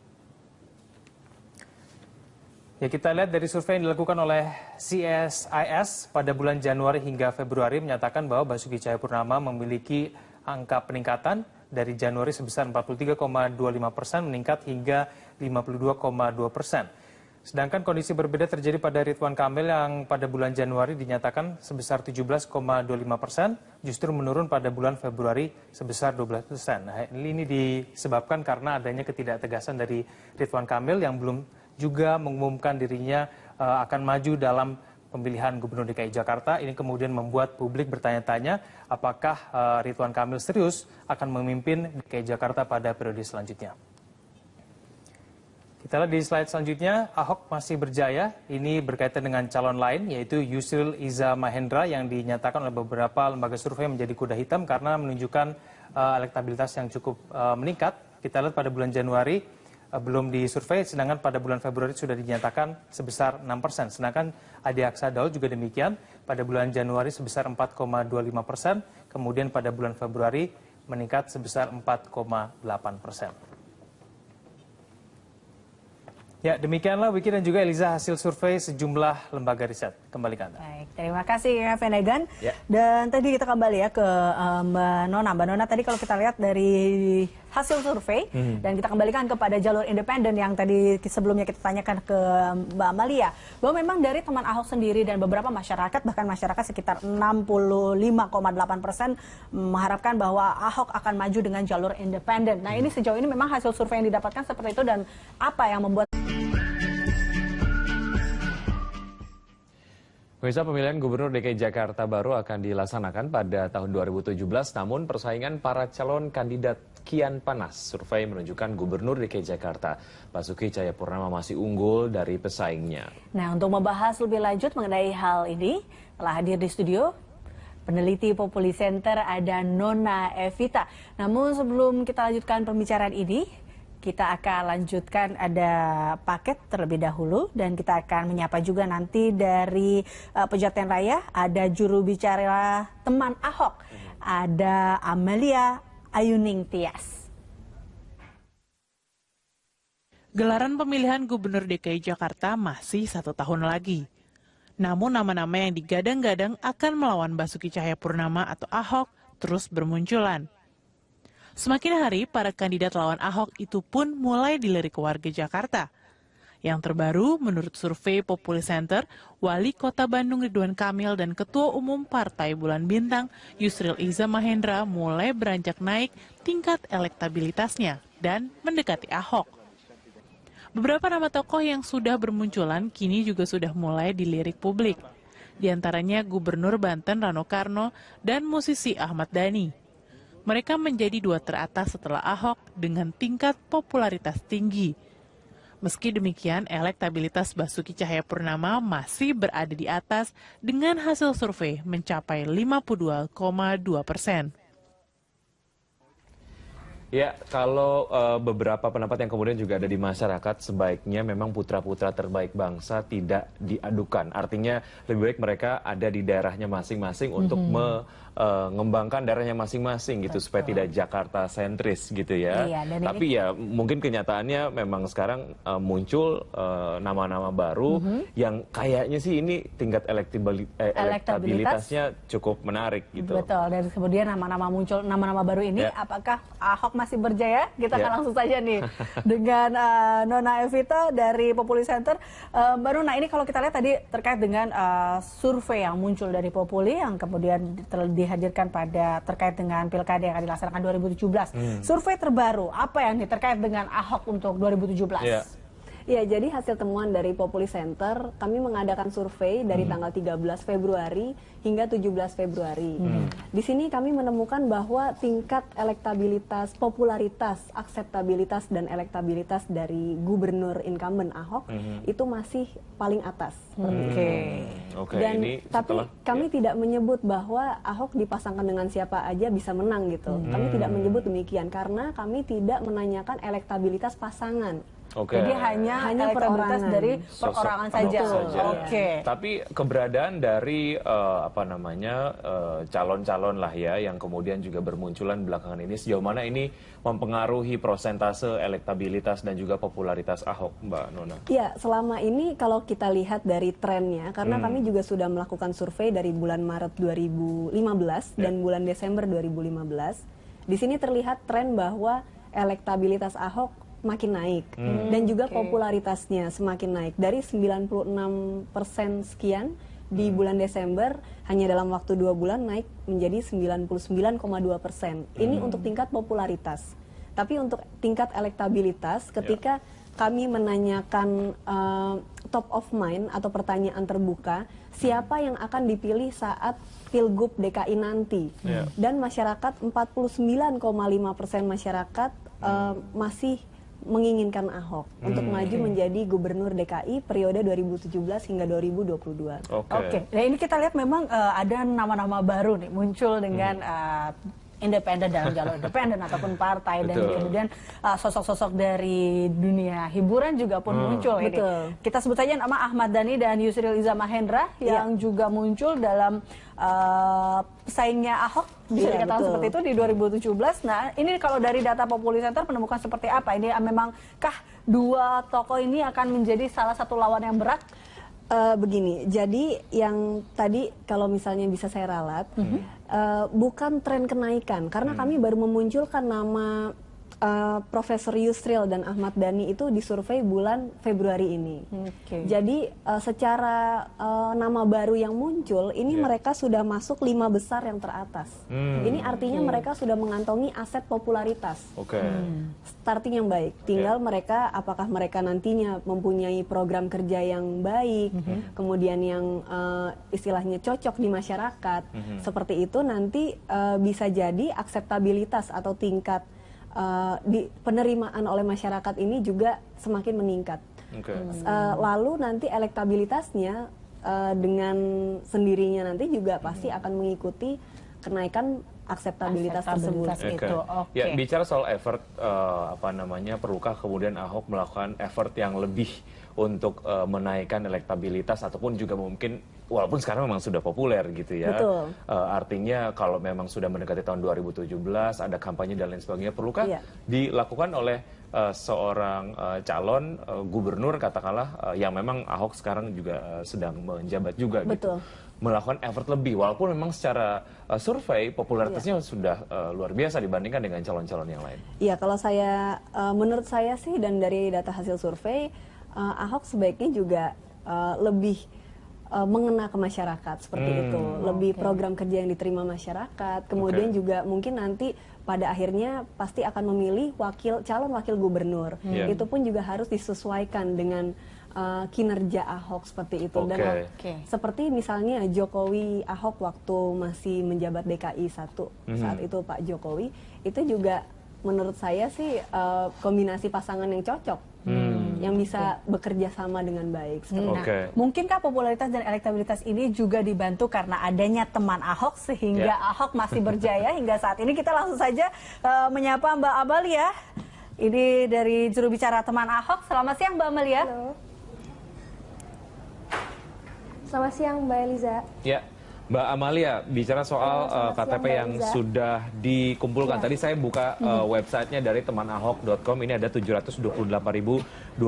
Ya, kita lihat dari survei yang dilakukan oleh CSIS pada bulan Januari hingga Februari menyatakan bahwa Basuki Cahayapurnama memiliki angka peningkatan dari Januari sebesar 43,25% meningkat hingga 52,2%. Sedangkan kondisi berbeda terjadi pada Ridwan Kamil yang pada bulan Januari dinyatakan sebesar 17,25%, justru menurun pada bulan Februari sebesar 12%. Nah, ini disebabkan karena adanya ketidaktegasan dari Ridwan Kamil yang belum juga mengumumkan dirinya akan maju dalam pemilihan Gubernur DKI Jakarta. Ini kemudian membuat publik bertanya-tanya apakah Ridwan Kamil serius akan memimpin DKI Jakarta pada periode selanjutnya. Kita lihat di slide selanjutnya, Ahok masih berjaya. Ini berkaitan dengan calon lain yaitu Yusril Iza Mahendra yang dinyatakan oleh beberapa lembaga survei menjadi kuda hitam karena menunjukkan elektabilitas yang cukup meningkat. Kita lihat pada bulan Januari belum disurvei, sedangkan pada bulan Februari sudah dinyatakan sebesar 6%. Sedangkan Adi Aksa Daud juga demikian, pada bulan Januari sebesar 4,25%, kemudian pada bulan Februari meningkat sebesar 4,8%. Ya, demikianlah Wiki dan juga Eliza hasil survei sejumlah lembaga riset. Kembali ke Anda. Baik, terima kasih ya Venegan. Ya. Dan tadi kita kembali ya ke Mbak Nona. Mbak Nona tadi kalau kita lihat dari hasil survei dan kita kembalikan kepada jalur independen yang tadi sebelumnya kita tanyakan ke Mbak Amalia, bahwa memang dari teman Ahok sendiri dan beberapa masyarakat, bahkan masyarakat sekitar 65,8% mengharapkan bahwa Ahok akan maju dengan jalur independen. Nah, ini sejauh ini memang hasil survei yang didapatkan seperti itu, dan apa yang membuat Pemirsa, pemilihan Gubernur DKI Jakarta baru akan dilaksanakan pada tahun 2017, namun persaingan para calon kandidat kian panas. Survei menunjukkan Gubernur DKI Jakarta, Basuki Cahayapurnama masih unggul dari pesaingnya. Nah, untuk membahas lebih lanjut mengenai hal ini, telah hadir di studio peneliti Populi Center ada Nona Evita. Namun sebelum kita lanjutkan pembicaraan ini, kita akan lanjutkan ada paket terlebih dahulu dan kita akan menyapa juga nanti dari Pejaten Raya ada juru bicara teman Ahok, ada Amalia Ayuning Tias. Gelaran pemilihan Gubernur DKI Jakarta masih 1 tahun lagi. Namun nama-nama yang digadang-gadang akan melawan Basuki Cahayapurnama atau Ahok terus bermunculan. Semakin hari, para kandidat lawan Ahok itu pun mulai dilirik warga Jakarta. Yang terbaru, menurut survei Populi Center, Wali Kota Bandung Ridwan Kamil dan Ketua Umum Partai Bulan Bintang, Yusril Iza Mahendra mulai beranjak naik tingkat elektabilitasnya dan mendekati Ahok. Beberapa nama tokoh yang sudah bermunculan kini juga sudah mulai dilirik publik. Di antaranya Gubernur Banten Rano Karno dan musisi Ahmad Dhani. Mereka menjadi dua teratas setelah Ahok dengan tingkat popularitas tinggi. Meski demikian, elektabilitas Basuki Cahayapurnama masih berada di atas dengan hasil survei mencapai 52,2%. Ya, kalau beberapa pendapat yang kemudian juga ada di masyarakat, sebaiknya memang putra-putra terbaik bangsa tidak diadukan. Artinya lebih baik mereka ada di daerahnya masing-masing untuk mengembangkan daerahnya masing-masing gitu. Betul. Supaya tidak Jakarta sentris gitu ya. Iya, tapi ya mungkin kenyataannya memang sekarang muncul nama-nama baru yang kayaknya sih ini tingkat elektabilitasnya cukup menarik gitu. Betul, dan kemudian nama-nama muncul, nama-nama baru ini apakah Ahok masih berjaya? Kita akan langsung saja nih dengan Nona Evita dari Populi Center. Mbak Nona, ini kalau kita lihat tadi terkait dengan survei yang muncul dari Populi yang kemudian dihadirkan pada terkait dengan pilkada yang akan dilaksanakan 2017. Survei terbaru, apa yang terkait dengan Ahok untuk 2017? Ya, jadi hasil temuan dari Populi Center, kami mengadakan survei dari tanggal 13 Februari hingga 17 Februari. Di sini kami menemukan bahwa tingkat elektabilitas, popularitas, akseptabilitas, dan elektabilitas dari gubernur incumbent Ahok itu masih paling atas. Dan tapi kami tidak menyebut bahwa Ahok dipasangkan dengan siapa aja bisa menang gitu. Kami tidak menyebut demikian karena kami tidak menanyakan elektabilitas pasangan. Jadi hanya elektabilitas dari perorangan saja. Tapi keberadaan dari calon-calon lah ya yang kemudian juga bermunculan belakangan ini, sejauh mana ini mempengaruhi prosentase elektabilitas dan juga popularitas Ahok, Mbak Nona? Ya, selama ini kalau kita lihat dari trennya, karena kami juga sudah melakukan survei dari bulan Maret 2015 dan bulan Desember 2015, di sini terlihat tren bahwa elektabilitas Ahok makin naik dan juga popularitasnya semakin naik dari 96% sekian di bulan Desember, hanya dalam waktu 2 bulan naik menjadi 99,2%. Ini untuk tingkat popularitas. Tapi untuk tingkat elektabilitas, ketika kami menanyakan top of mind atau pertanyaan terbuka, siapa yang akan dipilih saat Pilgub DKI nanti, dan masyarakat 49,5% masyarakat masih menginginkan Ahok untuk maju menjadi gubernur DKI periode 2017 hingga 2022. Nah ini kita lihat memang ada nama-nama baru nih muncul dengan independen dalam jalur independen ataupun partai, dan kemudian sosok-sosok dari dunia hiburan juga pun muncul ini. Kita sebut saja nama Ahmad Dhani dan Yusril Iza Mahendra yang juga muncul dalam pesaingnya Ahok, bisa dikatakan seperti itu di 2017. Nah, ini kalau dari data Populi Center menemukan seperti apa? Ini memangkah dua tokoh ini akan menjadi salah satu lawan yang berat? Begini, jadi yang tadi kalau misalnya bisa saya ralat, bukan tren kenaikan, karena kami baru memunculkan nama Profesor Yusril dan Ahmad Dhani itu di survei bulan Februari ini. Jadi secara nama baru yang muncul, ini mereka sudah masuk 5 besar yang teratas. Ini artinya mereka sudah mengantongi aset popularitas. Starting yang baik. Tinggal mereka, apakah mereka nantinya mempunyai program kerja yang baik, kemudian yang istilahnya cocok di masyarakat. Seperti itu nanti bisa jadi akseptabilitas atau tingkat di penerimaan oleh masyarakat ini juga semakin meningkat. Lalu nanti elektabilitasnya dengan sendirinya nanti juga pasti akan mengikuti kenaikan akseptabilitas tersebut. Ya, bicara soal effort, perlukah kemudian Ahok melakukan effort yang lebih untuk menaikkan elektabilitas ataupun juga mungkin walaupun sekarang memang sudah populer gitu ya. Artinya kalau memang sudah mendekati tahun 2017 ada kampanye dan lain sebagainya, perlukah dilakukan oleh seorang calon gubernur katakanlah yang memang Ahok sekarang juga sedang menjabat juga gitu. melakukan effort lebih, walaupun memang secara survei popularitasnya sudah luar biasa dibandingkan dengan calon-calon yang lain. Iya, kalau saya, menurut saya sih dan dari data hasil survei, Ahok sebaiknya juga lebih mengena ke masyarakat seperti itu, lebih program kerja yang diterima masyarakat, kemudian juga mungkin nanti pada akhirnya pasti akan memilih calon wakil gubernur. Itu pun juga harus disesuaikan dengan kinerja Ahok seperti itu. Dan seperti misalnya Jokowi Ahok waktu masih menjabat DKI 1 saat itu Pak Jokowi, itu juga menurut saya sih kombinasi pasangan yang cocok, yang bisa bekerja sama dengan baik. Mungkinkah popularitas dan elektabilitas ini juga dibantu karena adanya teman Ahok sehingga Ahok masih berjaya hingga saat ini? Kita langsung saja menyapa Mbak Amalia. Ini dari juru bicara teman Ahok. Selamat siang Mbak Amalia. Halo. Selamat siang Mbak Eliza. Ya, Mbak Amalia, bicara soal KTP yang sudah dikumpulkan. Tadi saya buka websitenya dari temanahok.com, ini ada 728.228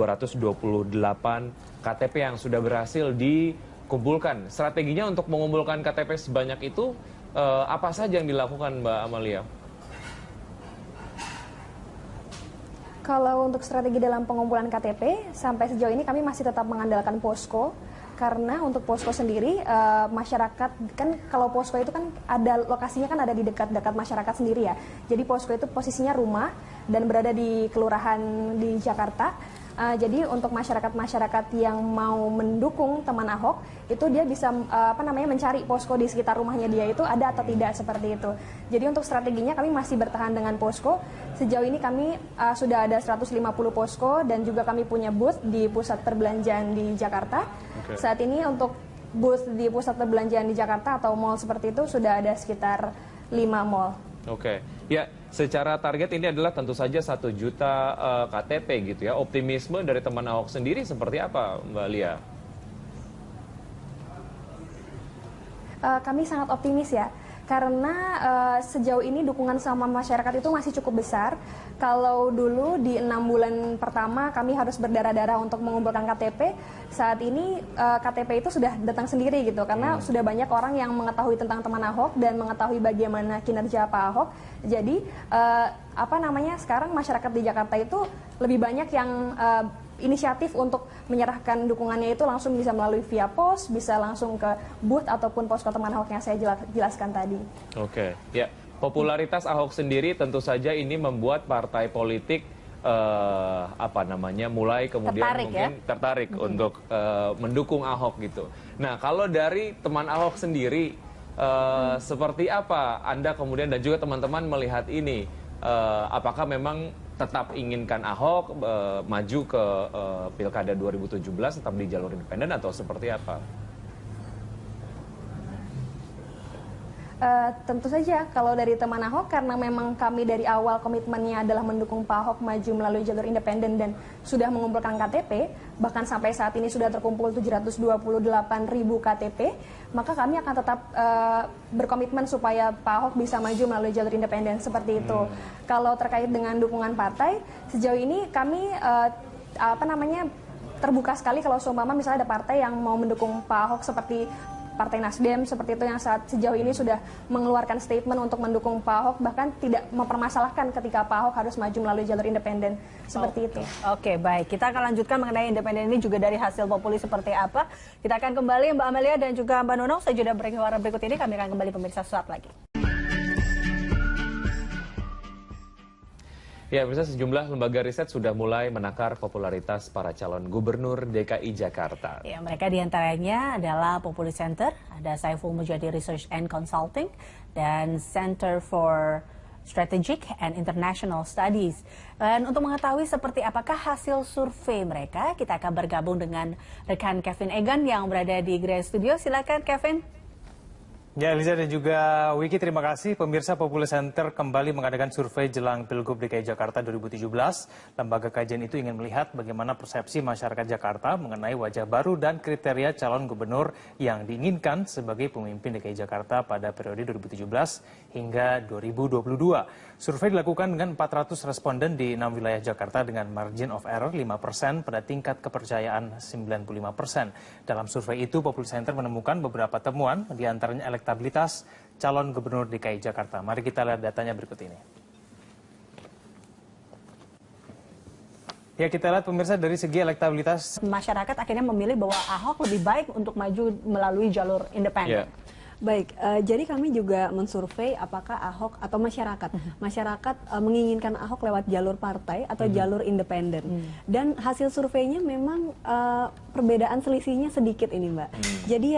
KTP yang sudah berhasil dikumpulkan. Strateginya untuk mengumpulkan KTP sebanyak itu, apa saja yang dilakukan Mbak Amalia? Kalau untuk strategi dalam pengumpulan KTP, sampai sejauh ini kami masih tetap mengandalkan posko. Karena untuk posko sendiri, masyarakat kan kalau posko itu kan ada lokasinya kan ada di dekat-dekat masyarakat sendiri ya. Jadi posko itu posisinya rumah dan berada di kelurahan di Jakarta. Jadi untuk masyarakat-masyarakat yang mau mendukung teman Ahok itu dia bisa mencari posko di sekitar rumahnya dia itu ada atau tidak seperti itu. Jadi untuk strateginya kami masih bertahan dengan posko. Sejauh ini kami sudah ada 150 posko dan juga kami punya booth di pusat perbelanjaan di Jakarta. Saat ini untuk booth di pusat perbelanjaan di Jakarta atau mall seperti itu sudah ada sekitar 5 mall. Ya, secara target ini adalah tentu saja 1 juta KTP gitu ya. Optimisme dari teman Ahok sendiri seperti apa Mbak Lia? Kami sangat optimis ya. Karena sejauh ini dukungan sama masyarakat itu masih cukup besar. Kalau dulu di 6 bulan pertama kami harus berdarah-darah untuk mengumpulkan KTP, saat ini KTP itu sudah datang sendiri gitu. Karena sudah banyak orang yang mengetahui tentang teman Ahok dan mengetahui bagaimana kinerja Pak Ahok. Jadi sekarang masyarakat di Jakarta itu lebih banyak yang inisiatif untuk menyerahkan dukungannya itu langsung bisa melalui via pos, bisa langsung ke booth ataupun posko teman Ahok yang saya jelaskan tadi. Ya, popularitas Ahok sendiri tentu saja ini membuat partai politik mulai kemudian tertarik untuk mendukung Ahok gitu. Nah, kalau dari teman Ahok sendiri seperti apa Anda kemudian dan juga teman-teman melihat ini? Apakah memang tetap inginkan Ahok maju ke Pilkada 2017 tetap di jalur independen atau seperti apa? Tentu saja kalau dari teman Ahok, karena memang kami dari awal komitmennya adalah mendukung Pak Ahok maju melalui jalur independen dan sudah mengumpulkan KTP, bahkan sampai saat ini sudah terkumpul 728.000 KTP, maka kami akan tetap berkomitmen supaya Pak Ahok bisa maju melalui jalur independen seperti itu. Kalau terkait dengan dukungan partai, sejauh ini kami terbuka sekali kalau seumpama misalnya ada partai yang mau mendukung Pak Ahok seperti Partai Nasdem seperti itu yang sejauh ini sudah mengeluarkan statement untuk mendukung Pak Ahok, bahkan tidak mempermasalahkan ketika Pak Ahok harus maju melalui jalur independen seperti itu. Baik. Kita akan lanjutkan mengenai independen ini juga dari hasil populi seperti apa. Kita akan kembali Mbak Amelia dan juga Mbak Nunung. Saya sudah break berikut ini, kami akan kembali pemirsa sesaat lagi. Ya, pemirsa, sejumlah lembaga riset sudah mulai menakar popularitas para calon gubernur DKI Jakarta. Ya, mereka diantaranya adalah Populi Center, ada Saiful Mujadi Research and Consulting, dan Center for Strategic and International Studies. Dan untuk mengetahui seperti apakah hasil survei mereka, kita akan bergabung dengan rekan Kevin Egan yang berada di Grey Studio. Silakan Kevin. Ya, Eliza dan juga Wiki, terima kasih. Pemirsa, Populi Center kembali mengadakan survei jelang Pilgub DKI Jakarta 2017. Lembaga kajian itu ingin melihat bagaimana persepsi masyarakat Jakarta mengenai wajah baru dan kriteria calon gubernur yang diinginkan sebagai pemimpin DKI Jakarta pada periode 2017 hingga 2022. Survei dilakukan dengan 400 responden di 6 wilayah Jakarta dengan margin of error 5% pada tingkat kepercayaan 95%. Dalam survei itu, Populi Center menemukan beberapa temuan, diantaranya elektabilitas calon gubernur DKI Jakarta. Mari kita lihat datanya berikut ini. Ya, kita lihat pemirsa dari segi elektabilitas. Masyarakat akhirnya memilih bahwa Ahok lebih baik untuk maju melalui jalur independen. Yeah. Baik, jadi kami juga mensurvei apakah Ahok atau masyarakat menginginkan Ahok lewat jalur partai atau jalur independen. Dan hasil surveinya memang perbedaan selisihnya sedikit ini, Mbak. Jadi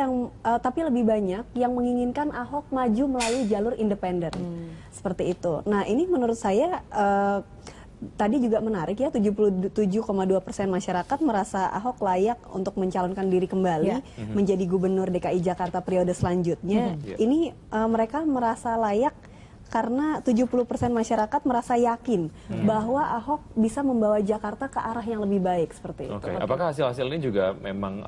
tapi lebih banyak yang menginginkan Ahok maju melalui jalur independen. Seperti itu. Nah, ini menurut saya tadi juga menarik ya, 77,2% masyarakat merasa Ahok layak untuk mencalonkan diri kembali menjadi gubernur DKI Jakarta periode selanjutnya. Ini mereka merasa layak karena 70% masyarakat merasa yakin bahwa Ahok bisa membawa Jakarta ke arah yang lebih baik seperti itu. Oke. Apakah hasil-hasil ini juga memang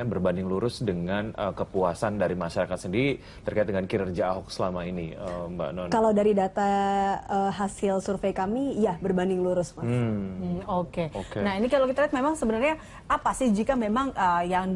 berbanding lurus dengan kepuasan dari masyarakat sendiri terkait dengan kinerja Ahok selama ini, Mbak Non? Kalau dari data hasil survei kami, ya berbanding lurus, Mas. Oke. Nah, ini kalau kita lihat memang sebenarnya apa sih jika memang yang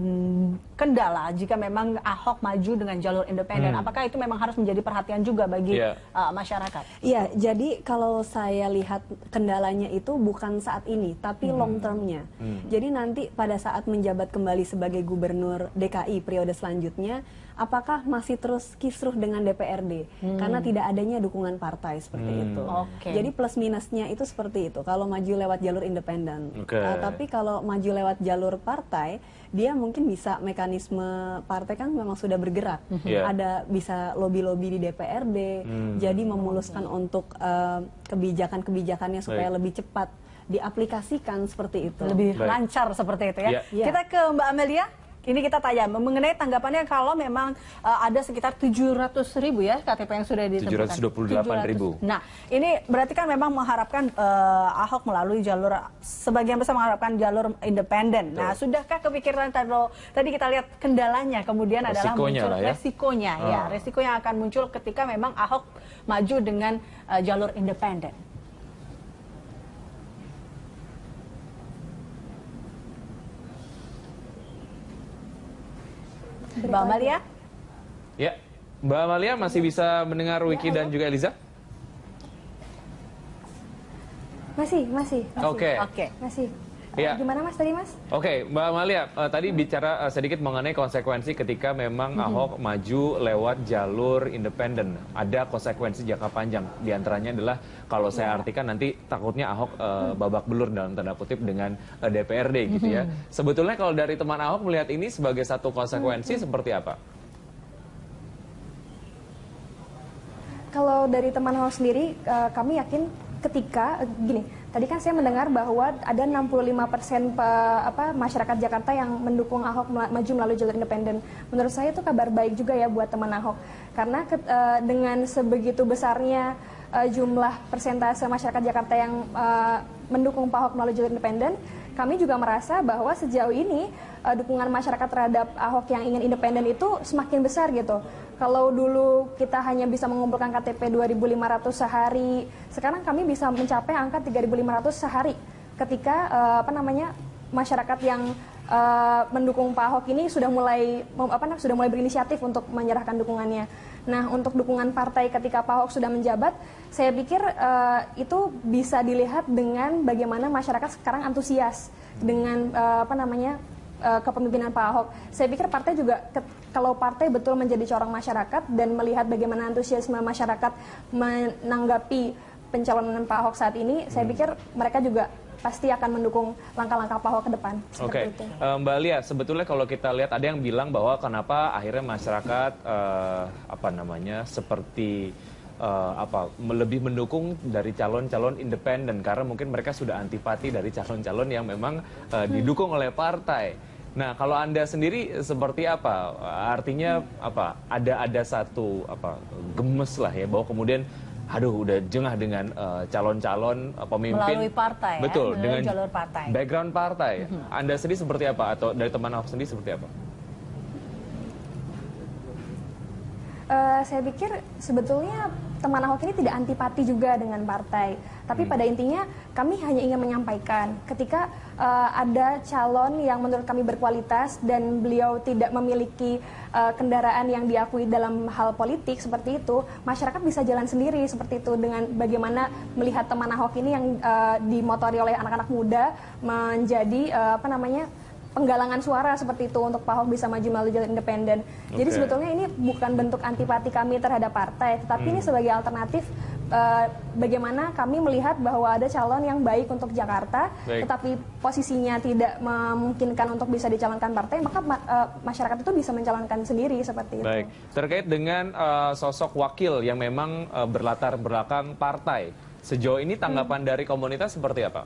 kendala jika memang Ahok maju dengan jalur independen? Apakah itu memang harus menjadi perhatian juga bagi masyarakat? Iya, jadi kalau saya lihat kendalanya itu bukan saat ini, tapi long termnya. Jadi nanti pada saat menjabat kembali sebagai gubernur DKI periode selanjutnya, apakah masih terus kisruh dengan DPRD? Karena tidak adanya dukungan partai seperti itu. Jadi plus minusnya itu seperti itu, kalau maju lewat jalur independen. Tapi kalau maju lewat jalur partai, dia mungkin bisa mekanisme partai kan memang sudah bergerak. Ada bisa lobby-lobby di DPRD, jadi memuluskan untuk kebijakan-kebijakannya supaya lebih cepat diaplikasikan seperti itu. Lebih lancar seperti itu ya. Kita ke Mbak Amelia. Ini kita tanya mengenai tanggapannya kalau memang ada sekitar 700.000 ya KTP yang sudah ditemukan. 728.000. Nah, ini berarti kan memang mengharapkan Ahok melalui jalur, sebagian besar mengharapkan jalur independen. Nah, sudahkah kepikiran kalau tadi kita lihat kendalanya, kemudian adalah muncul resikonya ya. Resiko yang akan muncul ketika memang Ahok maju dengan jalur independen. Mbak Amalia? Ya, Mbak Amalia masih bisa mendengar Wiki dan juga Eliza? Masih. Oke. Masih. Ya. Gimana Mas tadi Mas? Oke, Mbak Amalia, tadi bicara sedikit mengenai konsekuensi ketika memang Ahok maju lewat jalur independen. Ada konsekuensi jangka panjang, diantaranya adalah kalau saya artikan nanti takutnya Ahok babak belur dalam tanda kutip dengan DPRD gitu ya. Sebetulnya kalau dari teman Ahok melihat ini sebagai satu konsekuensi seperti apa? Kalau dari teman Ahok sendiri, kami yakin ketika gini, tadi kan saya mendengar bahwa ada 65% masyarakat Jakarta yang mendukung Ahok maju melalui jalur independen. Menurut saya itu kabar baik juga ya buat teman Ahok, karena dengan sebegitu besarnya jumlah persentase masyarakat Jakarta yang mendukung Pak Ahok melalui jalur independen, kami juga merasa bahwa sejauh ini dukungan masyarakat terhadap Ahok yang ingin independen itu semakin besar gitu. Kalau dulu kita hanya bisa mengumpulkan KTP 2.500 sehari, sekarang kami bisa mencapai angka 3.500 sehari. Ketika masyarakat yang mendukung Pak Ahok ini sudah mulai berinisiatif untuk menyerahkan dukungannya. Nah, untuk dukungan partai ketika Pak Ahok sudah menjabat, saya pikir itu bisa dilihat dengan bagaimana masyarakat sekarang antusias dengan kepemimpinan Pak Ahok. Saya pikir partai juga kalau partai betul menjadi corong masyarakat dan melihat bagaimana antusiasme masyarakat menanggapi pencalonan Pak Ahok saat ini, saya pikir mereka juga pasti akan mendukung langkah-langkah Pak Ahok ke depan. Oke, Mbak Lia, sebetulnya kalau kita lihat ada yang bilang bahwa kenapa akhirnya masyarakat seperti lebih mendukung dari calon-calon independen karena mungkin mereka sudah antipati dari calon-calon yang memang didukung oleh partai. Nah, kalau Anda sendiri seperti apa? Artinya apa? Ada satu gemes lah ya bahwa kemudian aduh udah jengah dengan calon-calon pemimpin melalui partai, betul, melalui dengan jalur partai. Background partai. Anda sendiri seperti apa atau dari teman Ahok sendiri seperti apa? Saya pikir sebetulnya teman Ahok ini tidak antipati juga dengan partai. Tapi pada intinya kami hanya ingin menyampaikan ketika ada calon yang menurut kami berkualitas dan beliau tidak memiliki kendaraan yang diakui dalam hal politik seperti itu, masyarakat bisa jalan sendiri seperti itu dengan bagaimana melihat teman Ahok ini yang dimotori oleh anak-anak muda menjadi penggalangan suara seperti itu untuk Pak Ahok bisa maju melalui jalur independen. Jadi sebetulnya ini bukan bentuk antipati kami terhadap partai, tetapi ini sebagai alternatif bagaimana kami melihat bahwa ada calon yang baik untuk Jakarta, tetapi posisinya tidak memungkinkan untuk bisa dicalonkan partai, maka masyarakat itu bisa mencalonkan sendiri seperti itu. Baik, terkait dengan sosok wakil yang memang berlatar belakang partai, sejauh ini tanggapan dari komunitas seperti apa?